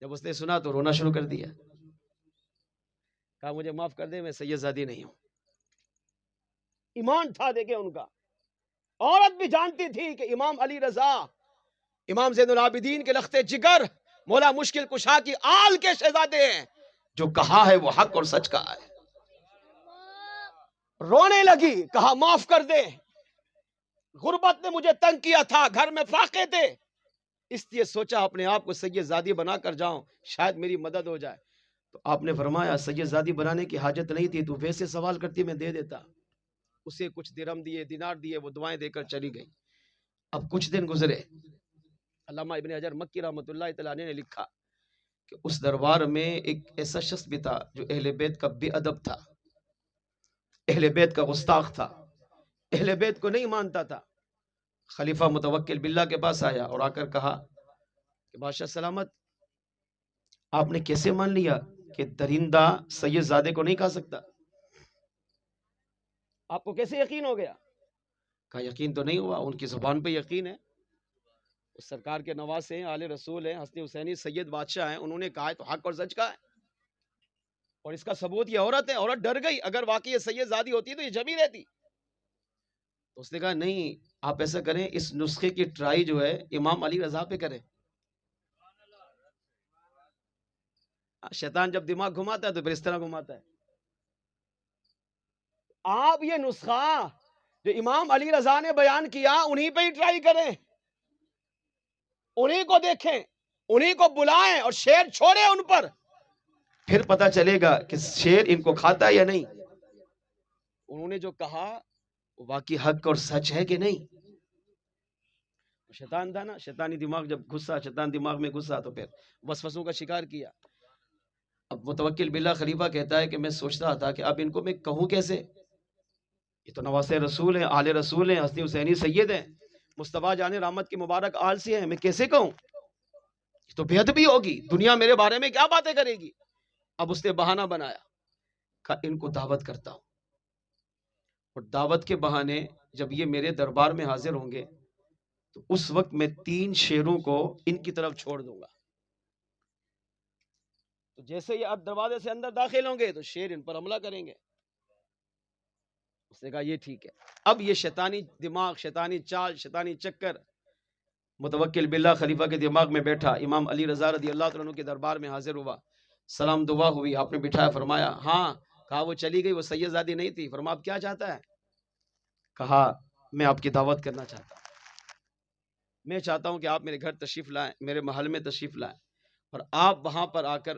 S3: جب اس نے سنا تو رونا شروع کر دیا، کہا مجھے معاف کر دے، میں سید زادی نہیں ہوں. ایمان تھا دیکھیں ان کا. عورت بھی جانتی تھی کہ امام علی رضا، امام زین العابدین کے لخت جگر، مولا مشکل کشا کی آل کے شہزادے ہیں. جو کہا ہے وہ حق اور سچ کہا ہے. رونے لگی، کہا معاف کر دے، غربت نے مجھے تنگ کیا تھا، گھر میں فاقے تھے، اس لیے سوچا اپنے آپ کو سید زادی بنا کر جاؤں، شاید میری مدد ہو جائے. تو آپ نے فرمایا سید زادی بنانے کی حاجت نہیں تھی، تو ویسے سوال کرتی میں دے دیتا. اسے کچھ درہم دیے، دینار دیے، وہ دعائیں دے کر چلی گئی. اب کچھ دن گزرے، علامہ ابن حجر مکی رحمۃ اللہ تعالیٰ نے لکھا کہ اس دربار میں ایک ایسا شخص بھی تھا جو اہل بیت کا بے ادب تھا، اہل بیت کا گستاخ تھا، اہل بیت کو نہیں مانتا تھا. خلیفہ متوکل باللہ کے پاس آیا اور آ کر کہا کہ بادشاہ سلامت، آپ نے کیسے مان لیا کہ درندہ سید زادے کو نہیں کھا سکتا؟ آپ کو کیسے یقین ہو گیا؟ کہا یقین تو نہیں ہوا، ان کی زبان پہ یقین ہے، اس سرکار کے نواسے ہیں، آل رسول ہیں، حسن حسینی سید بادشاہ ہیں، انہوں نے کہا ہے تو حق اور سچ کا ہے. اور اس کا ثبوت یہ عورت ہے. عورت ڈر گئی، اگر واقعی یہ سید زادی ہوتی تو یہ جمی رہتی. تو اس نے کہا نہیں، آپ ایسا کریں، اس نسخے کی ٹرائی جو ہے امام علی رضا پہ کریں. شیطان جب دماغ گھماتا ہے تو پھر اس طرح گھماتا ہے. آپ یہ نسخہ جو امام علی رضا نے بیان کیا انہی پہ ہی ٹرائی کریں، انہی کو دیکھیں، انہی کو بلائیں اور شیر چھوڑیں ان پر،
S1: پھر پتا چلے گا کہ شیر ان کو کھاتا ہے یا نہیں،
S3: انہوں نے جو کہا وہ واقعی حق اور سچ ہے کہ نہیں۔ شیطان تھا نا، شیطانی دماغ جب گھسا، شیطان دماغ میں گھسا تو پھر وسوسوں کا شکار کیا۔ اب متوکل باللہ خلیفہ کہتا ہے کہ میں سوچ رہا تھا کہ اب ان کو میں کہوں کیسے، یہ تو نواسے رسول ہیں، آل رسول ہیں، حسنی حسینی سید ہیں، مصطفیٰ جان رحمت کی مبارک آل سے ہیں، میں کیسے کہوں، یہ تو بے ادبی ہوگی، دنیا میرے بارے میں کیا باتیں کرے گی۔ اب اس نے بہانہ بنایا، کہا ان کو دعوت کرتا ہوں، اور دعوت کے بہانے جب یہ میرے دربار میں حاضر ہوں گے تو اس وقت میں 3 شیروں کو ان کی طرف چھوڑ دوں گا، تو جیسے یہ دروازے سے اندر داخل ہوں گے تو شیر ان پر حملہ کریں گے۔ اس نے کہا یہ ٹھیک ہے۔ اب یہ شیطانی دماغ، شیطانی چال، شیطانی چکر متوکل باللہ خلیفہ کے دماغ میں بیٹھا، امام علی رضا رضی اللہ تعالیٰ عنہ کے دربار میں حاضر ہوا، سلام دعا ہوئی، آپ نے بٹھایا، فرمایا ہاں، کہا وہ چلی گئی، وہ سید زادی نہیں تھی، فرمایا آپ کیا چاہتا ہے، کہا میں آپ کی دعوت کرنا چاہتا ہوں، میں چاہتا ہوں کہ آپ میرے گھر تشریف لائیں، میرے محل میں تشریف لائیں، اور آپ وہاں پر آ کر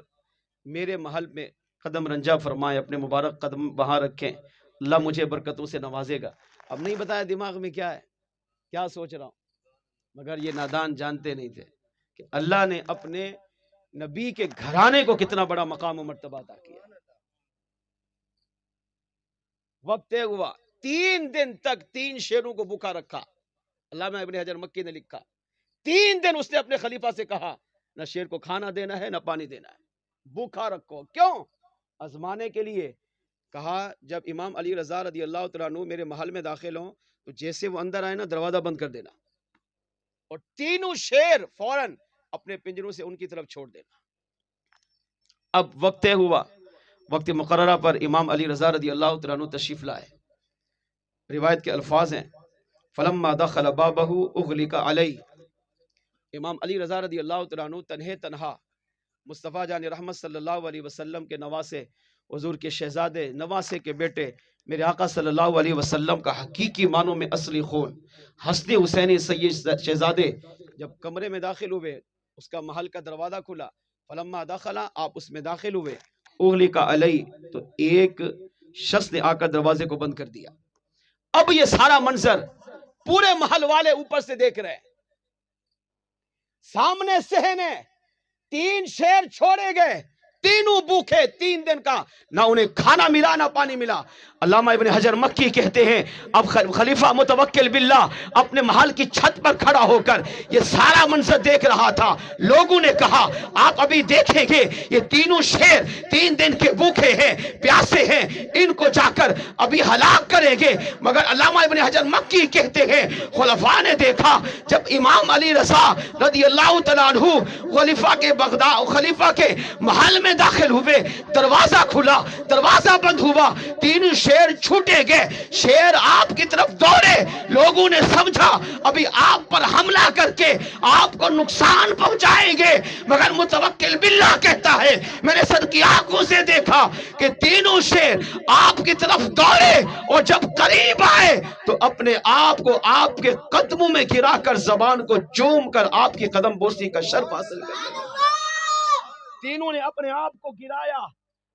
S3: میرے محل میں قدم رنجا فرمائیں، اپنے مبارک قدم وہاں رکھیں، اللہ مجھے برکتوں سے نوازے گا۔ اب نہیں بتایا دماغ میں کیا ہے، کیا سوچ رہا ہوں، مگر یہ نادان جانتے نہیں تھے کہ اللہ نے اپنے نبی کے گھرانے کو کتنا بڑا مقام و مرتبہ عطا کیا۔ وقت طے ہوا، 3 دن تک 3 شیروں کو بھوکا رکھا۔ علامہ ابن حجر مکی نے لکھا 3 دن اس نے اپنے خلیفہ سے کہا نہ شیر کو کھانا دینا ہے نہ پانی دینا ہے، بھوکا رکھو، کیوں؟ آزمانے کے لیے۔ کہا جب امام علی رضا رضی اللہ تعالیٰ عنہ میرے محل میں داخل ہوں تو جیسے وہ اندر آئے نا دروازہ بند کر دینا، اور 3 شیر فوراً اپنے پنجروں سے ان کی طرف چھوڑ دینا۔ اب وقت طے ہوا، وقت مقررہ پر امام علی رضا رضی اللہ تعالیٰ عنہ تشریف لائے۔ روایت کے الفاظ ہیں فلما دخل بابہ اغلق علی، امام علی رضا رضی اللہ تعالیٰ عنہ تنہا مصطفیٰ جان رحمت صلی اللہ علیہ وسلم کے نواسے، حضور کے شہزادے، نواسے کے بیٹے، میرے آقا صلی اللہ علیہ وسلم کا حقیقی معنوں میں اصلی خون، حسنی حسینی سید شہزادے جب کمرے میں داخل ہوئے، اس کا محل کا دروازہ کھلا، فلما دخلا، آپ اس میں داخل ہوئے، اغلق علی، تو ایک شخص نے آ کر دروازے کو بند کر دیا۔ اب یہ سارا منظر پورے محل والے اوپر سے دیکھ رہے ہیں، سامنے صحنے 3 شیر چھوڑے گئے، تینوں بھوکے، 3 دن کا نہ انہیں کھانا ملا نہ پانی ملا۔ علامہ ابن حجر مکی کہتے ہیں اب خلیفہ متوکل باللہ اپنے محل کی چھت پر کھڑا ہو کر یہ سارا منظر دیکھ رہا تھا۔ لوگوں نے کہا آپ ابھی دیکھیں گے یہ تینوں شیر 3 دن کے بھوکے ہیں، پیاسے ہیں، ان کو جا کر ابھی ہلاک کریں گے، مگر علامہ ابن حجر مکی کہتے ہیں خلفاء نے دیکھا جب امام علی رضا رضی اللہ تعالیٰ عنہ خلیفہ کے محل میں داخل ہوئے، دروازہ کھلا، دروازہ بند ہوا، 3 شیر چھوٹے گئے، شیر آپ کی طرف دوڑے، لوگوں نے سمجھا ابھی آپ پر حملہ کر کے آپ کو نقصان پہنچائیں گے، مگر متوکل باللہ کہتا ہے میں نے سر کی آنکھوں سے دیکھا کہ 3 شیر آپ کی طرف دوڑے، اور جب قریب آئے تو اپنے آپ کو آپ کے قدموں میں گرا کر زبان کو چوم کر آپ کی قدم بوسی کا شرف حاصل کر، تینوں نے اپنے آپ کو گرایا،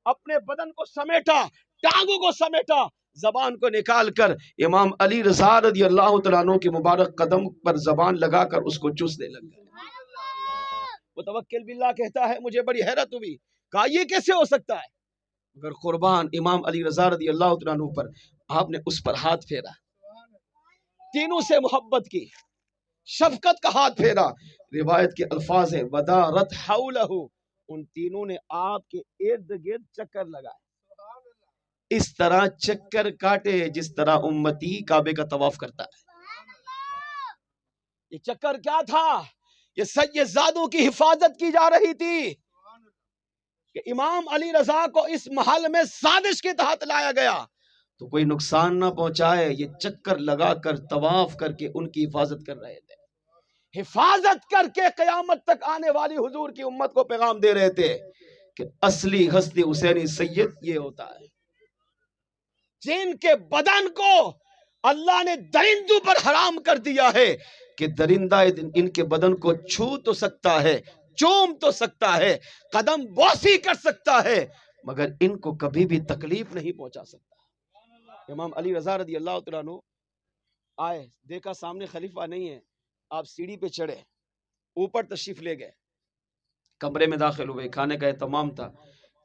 S3: اپنے بدن کو سمیٹا، ٹانگوں کو سمیٹا، زبان کو نکال کر امام علی رضا رضی اللہ تعالیٰ عنہ کی مبارک قدم پر زبان لگا کر اس کو چوسنے لگ گئے۔ متوکل باللہ کہتا ہے مجھے بڑی حیرت ہوئی، کہا یہ کیسے ہو سکتا ہے، مگر قربان امام علی رضا رضی اللہ تعالیٰ عنہ پر آپ نے اس پر ہاتھ پھیرا، تینوں سے محبت کی، شفقت کا ہاتھ پھیرا۔ روایت کے الفاظ ہیں ودارت حولہ، ان تینوں نے آپ کے ارد گرد چکر لگائے، اس طرح چکر کاٹے جس طرح امتی کعبے کا طواف کرتا ہے۔ یہ چکر کیا تھا؟ یہ سید زادوں کی حفاظت کی جا رہی تھی کہ امام علی رضا کو اس محل میں سازش کے تحت لایا گیا تو کوئی نقصان نہ پہنچائے، یہ چکر لگا کر طواف کر کے ان کی حفاظت کر رہے تھے، حفاظت کر کے قیامت تک آنے والی حضور کی امت کو پیغام دے رہے تھے کہ اصلی حسنی حسینی سید یہ ہوتا ہے جن کے بدن کو اللہ نے درندوں پر حرام کر دیا ہے کہ درندہ ان کے بدن کو چھو تو سکتا ہے، چوم تو سکتا ہے، قدم بوسی کر سکتا ہے، مگر ان کو کبھی بھی تکلیف نہیں پہنچا سکتا۔ امام علی رضا رضی اللہ تعالیٰ عنہ آئے، دیکھا سامنے خلیفہ نہیں ہے، آپ سیڑھی پہ چڑھے، اوپر تشریف لے گئے، کمرے میں داخل ہوئے، کھانے کا اہتمام تھا،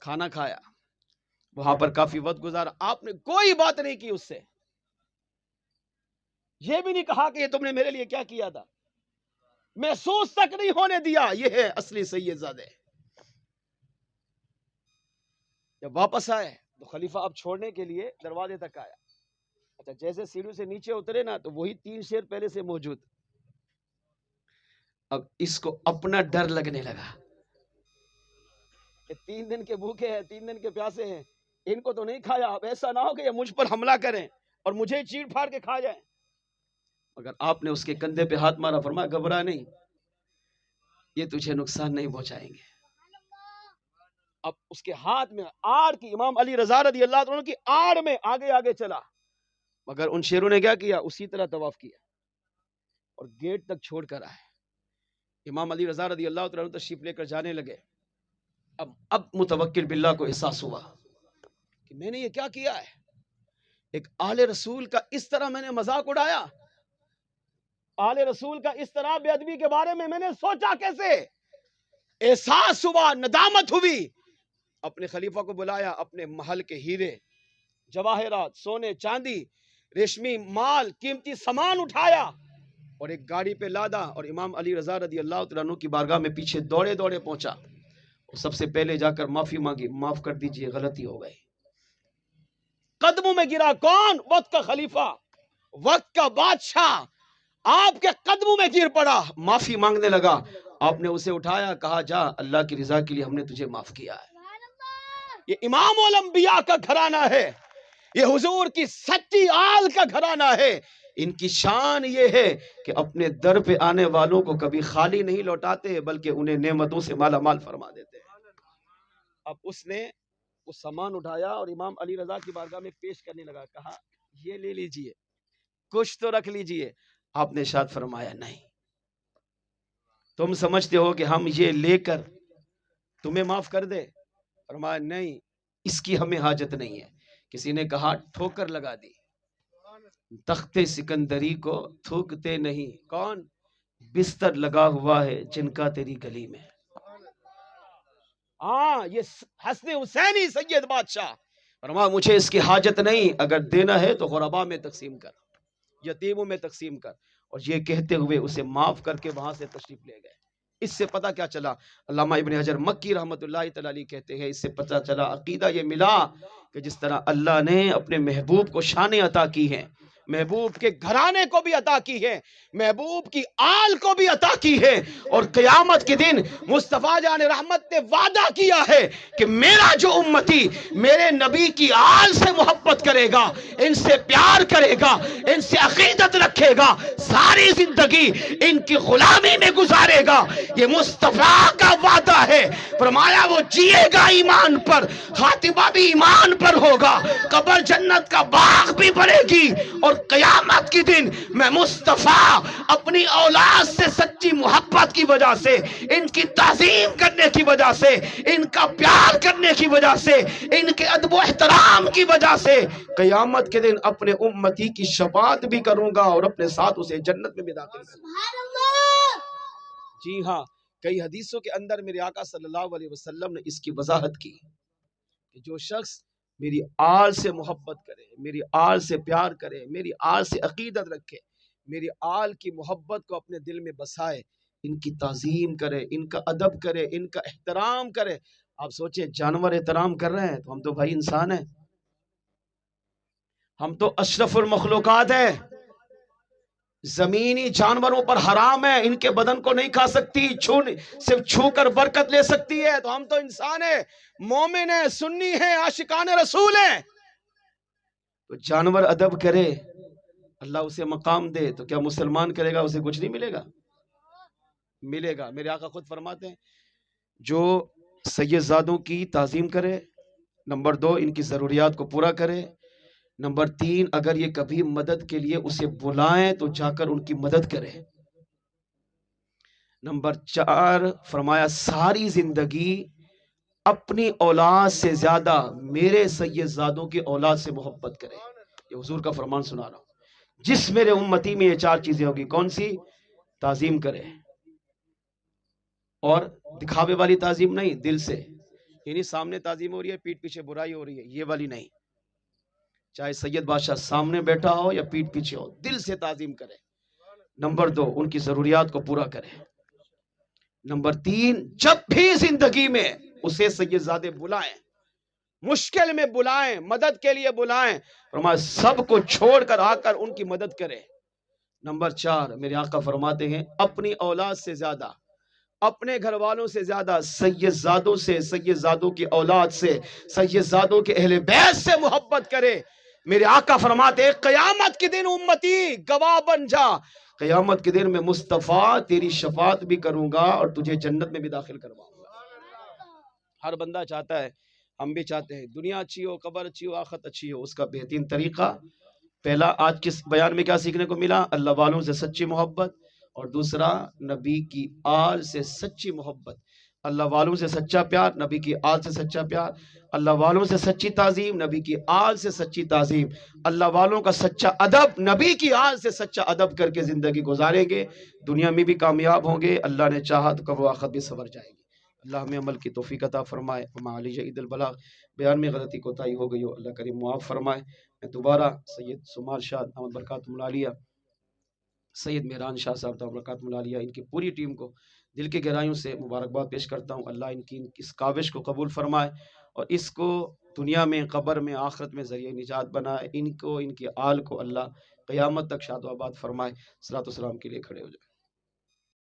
S3: کھانا کھایا، وہاں پر کافی وقت گزارا، آپ نے کوئی بات نہیں کی اس سے، یہ بھی نہیں کہا کہ یہ تم نے میرے لیے کیا کیا تھا، محسوس تک نہیں ہونے دیا۔ یہ ہے اصلی سید زادے۔ جب واپس آئے تو خلیفہ اب چھوڑنے کے لیے دروازے تک آیا، اچھا جیسے سیڑھیوں سے نیچے اترے نا تو وہی 3 شیر پہلے سے موجود۔ اب اس کو اپنا ڈر لگنے لگا کہ 3 دن کے بھوکے ہیں، 3 دن کے پیاسے ہیں، ان کو تو نہیں کھایا، اب ایسا نہ ہو کہ یہ مجھ پر حملہ کریں اور مجھے چیڑ پھاڑ کے کھا جائیں۔ مگر آپ نے اس کے کندھے پہ ہاتھ مارا، فرمایا گھبرا نہیں، یہ تجھے نقصان نہیں پہنچائیں گے۔ اب اس کے ہاتھ میں آڑ کی، امام علی رضا رضی اللہ عنہ کی آڑ میں آگے آگے چلا، مگر ان شیروں نے کیا کیا؟ اسی طرح طواف کیا اور گیٹ تک چھوڑ کر آئے۔ امام علی رضا رضی اللہ عنہ تشریف لے کر جانے لگے۔ اب متوکل باللہ کو احساس ہوا کہ میں نے یہ کیا کیا ہے، ایک آل رسول کا اس طرح میں نے مذاق اڑایا، آل رسول کا اس طرح بے ادبی کے بارے میں نے سوچا کیسے؟ احساس ہوا، ندامت ہوئی، اپنے خلیفہ کو بلایا، اپنے محل کے ہیرے جواہرات، سونے چاندی، ریشمی مال، قیمتی سامان اٹھایا اور ایک گاڑی پہ لادا، اور امام علی رضا رضی اللہ عنہ کی بارگاہ میں پیچھے دوڑے دوڑے پہنچا، اور سب سے پہلے جا کر معافی مانگی، معاف کر دیجئے، غلطی ہو گئی۔ قدموں میں گرا، کون؟ وقت کا خلیفہ، وقت کا بادشاہ آپ کے قدموں میں گر پڑا، معافی مانگنے لگا۔ آپ نے اسے اٹھایا، کہا جا، اللہ کی رضا کے لیے ہم نے تجھے معاف کیا ہے۔ یہ امام الانبیاء کا گھرانہ ہے، یہ حضور کی سچی آل کا گھرانہ ہے۔ ان کی شان یہ ہے کہ اپنے در پہ آنے والوں کو کبھی خالی نہیں لوٹاتے، بلکہ انہیں نعمتوں سے مالا مال فرما دیتے ہیں۔ اب اس نے وہ سامان اٹھایا اور امام علی رضا کی بارگاہ میں پیش کرنے لگا، کہا یہ لے لیجئے، کچھ تو رکھ لیجئے۔ آپ نے ارشاد فرمایا نہیں، تم سمجھتے ہو کہ ہم یہ لے کر تمہیں معاف کر دے؟ فرمایا نہیں، اس کی ہمیں حاجت نہیں ہے۔ کسی نے کہا ٹھوکر لگا دی، تخت سکندری کو تھوکتے نہیں، کون؟ بستر لگا ہوا ہے جن کا تیری گلی میں۔ ہاں، یہ حسن حسینی سید بادشاہ فرمایا مجھے اس کی حاجت نہیں، اگر دینا ہے تو غربا میں تقسیم کر، یتیموں میں تقسیم کر۔ اور یہ کہتے ہوئے اسے معاف کر کے وہاں سے تشریف لے گئے۔ اس سے پتہ کیا چلا؟ علامہ ابن حجر مکی رحمت اللہ تعالی علیہ کہتے ہیں اس سے پتہ چلا، عقیدہ یہ ملا کہ جس طرح اللہ نے اپنے محبوب کو شانیں عطا کی ہیں، محبوب کے گھرانے کو بھی عطا کی ہے، محبوب کی آل کو بھی عطا کی ہے، اور قیامت کے دن مصطفیٰ جان رحمت نے وعدہ کیا ہے کہ میرا جو امتی میرے نبی کی آل سے محبت کرے گا، ان سے پیار کرے گا، ان سے عقیدت رکھے گا، ساری زندگی ان کی غلامی میں گزارے گا، یہ مصطفیٰ کا وعدہ ہے۔ فرمایا وہ جیے گا ایمان پر، خاتمہ بھی ایمان پر ہوگا، قبر جنت کا باغ بھی بنے گی، اور قیامت کی دن میں مصطفیٰ اپنی اولاد سے سچی محبت کی وجہ سے، ان کی تعظیم کرنے کی وجہ سے، ان کا پیار کرنے کی وجہ سے، ان کے ادب و احترام کی وجہ سے قیامت کے دن اپنے امتی کی شفاعت بھی کروں گا اور اپنے ساتھ اسے جنت میں بھی داخل کروں گا۔ جی ہاں، کئی حدیثوں کے اندر میرے آقا صلی اللہ علیہ وسلم نے اس کی وضاحت کی کہ جو شخص میری آل سے محبت کرے، میری آل سے پیار کرے، میری آل سے عقیدت رکھے، میری آل کی محبت کو اپنے دل میں بسائے، ان کی تعظیم کرے، ان کا ادب کرے، ان کا احترام کرے۔ آپ سوچیں جانور احترام کر رہے ہیں تو ہم تو بھائی انسان ہیں، ہم تو اشرف المخلوقات ہیں، زمینی جانوروں پر حرام ہے، ان کے بدن کو نہیں کھا سکتی، صرف چھو کر برکت لے سکتی ہے، تو ہم تو انسان ہیں، مومن ہیں، سنی ہیں، عاشقان رسول ہیں۔ تو جانور ادب کرے، اللہ اسے مقام دے، تو کیا مسلمان کرے گا اسے کچھ نہیں ملے گا؟ ملے گا۔ میرے آقا خود فرماتے ہیں جو سید زادوں کی تعظیم کرے، نمبر 2 ان کی ضروریات کو پورا کرے،
S1: نمبر 3 اگر یہ کبھی مدد کے لیے اسے بلائیں تو جا کر ان کی مدد کرے۔ نمبر 4 فرمایا ساری زندگی اپنی اولاد سے زیادہ میرے سیدزادوں کی اولاد سے محبت کرے۔ یہ حضور کا فرمان سنا رہا ہوں، جس میرے امتی میں یہ 4 چیزیں ہوگی، کون سی؟ تعظیم کرے، اور دکھاوے والی تعظیم نہیں، دل سے، یعنی سامنے تعظیم ہو رہی ہے پیٹھ پیچھے برائی ہو رہی ہے، یہ والی نہیں، چاہے سید بادشاہ سامنے بیٹھا ہو یا پیٹھ پیچھے ہو، دل سے تعظیم کرے۔ نمبر 2 ان کی ضروریات کو پورا کرے۔ نمبر 3 جب بھی زندگی میں اسے سیدزادے بلائیں، مشکل میں بلائیں، مدد کے لیے بلائیں، فرمایا سب کو چھوڑ کر آ کر ان کی مدد کرے۔ نمبر 4 میرے آقا فرماتے ہیں اپنی اولاد سے زیادہ، اپنے گھر والوں سے زیادہ سیدزادوں سے، سیدزادوں کی اولاد سے، سیدزادوں کے اہل بیت سے محبت کرے۔ میرے آقا فرماتے ہیں قیامت کے دن امتی گواہ بن جا، قیامت کے دن میں مصطفیٰ تیری شفاعت بھی کروں گا اور تجھے جنت میں بھی داخل کرواؤں گا۔ ہر بندہ چاہتا ہے، ہم بھی چاہتے ہیں دنیا اچھی ہو، قبر اچھی ہو، آخرت اچھی ہو۔ اس کا بہترین طریقہ، پہلا آج کس بیان میں کیا سیکھنے کو ملا؟ اللہ والوں سے سچی محبت، اور دوسرا نبی کی آل سے سچی محبت۔ اللہ والوں سے سچا پیار، نبی کی آل سے سچا پیار، اللہ والوں سے سچی تعظیم، نبی کی آل سے سچی تعظیم، اللہ والوں کا سچا ادب، نبی کی آل سے سچا ادب کر کے زندگی گزاریں گے، دنیا میں بھی کامیاب ہوں گے، اللہ نے چاہا تو قبر و آخرت بھی سنور جائے گی۔ اللہ ہمیں عمل کی توفیق عطا فرمائے۔ وما علی عید البلاغ، بیان میں غلطی کوتاہی ہو گئی ہو اللہ کریم معاف فرمائے۔ میں دوبارہ سید سمال شاہ احمد برکاتہ العالیہ، سید مہران شاہ صاحب دامت برکاتہ العالیہ، ان کی پوری ٹیم کو دل کی گہرائیوں سے مبارکباد پیش کرتا ہوں۔ اللہ ان کی اس کاوش کو قبول فرمائے اور اس کو دنیا میں، قبر میں، آخرت میں ذریعہ نجات بنائے۔ ان کو، ان کی آل کو اللہ قیامت تک شاد و آباد فرمائے۔ صلاۃ و سلام کے لیے کھڑے ہو جائے۔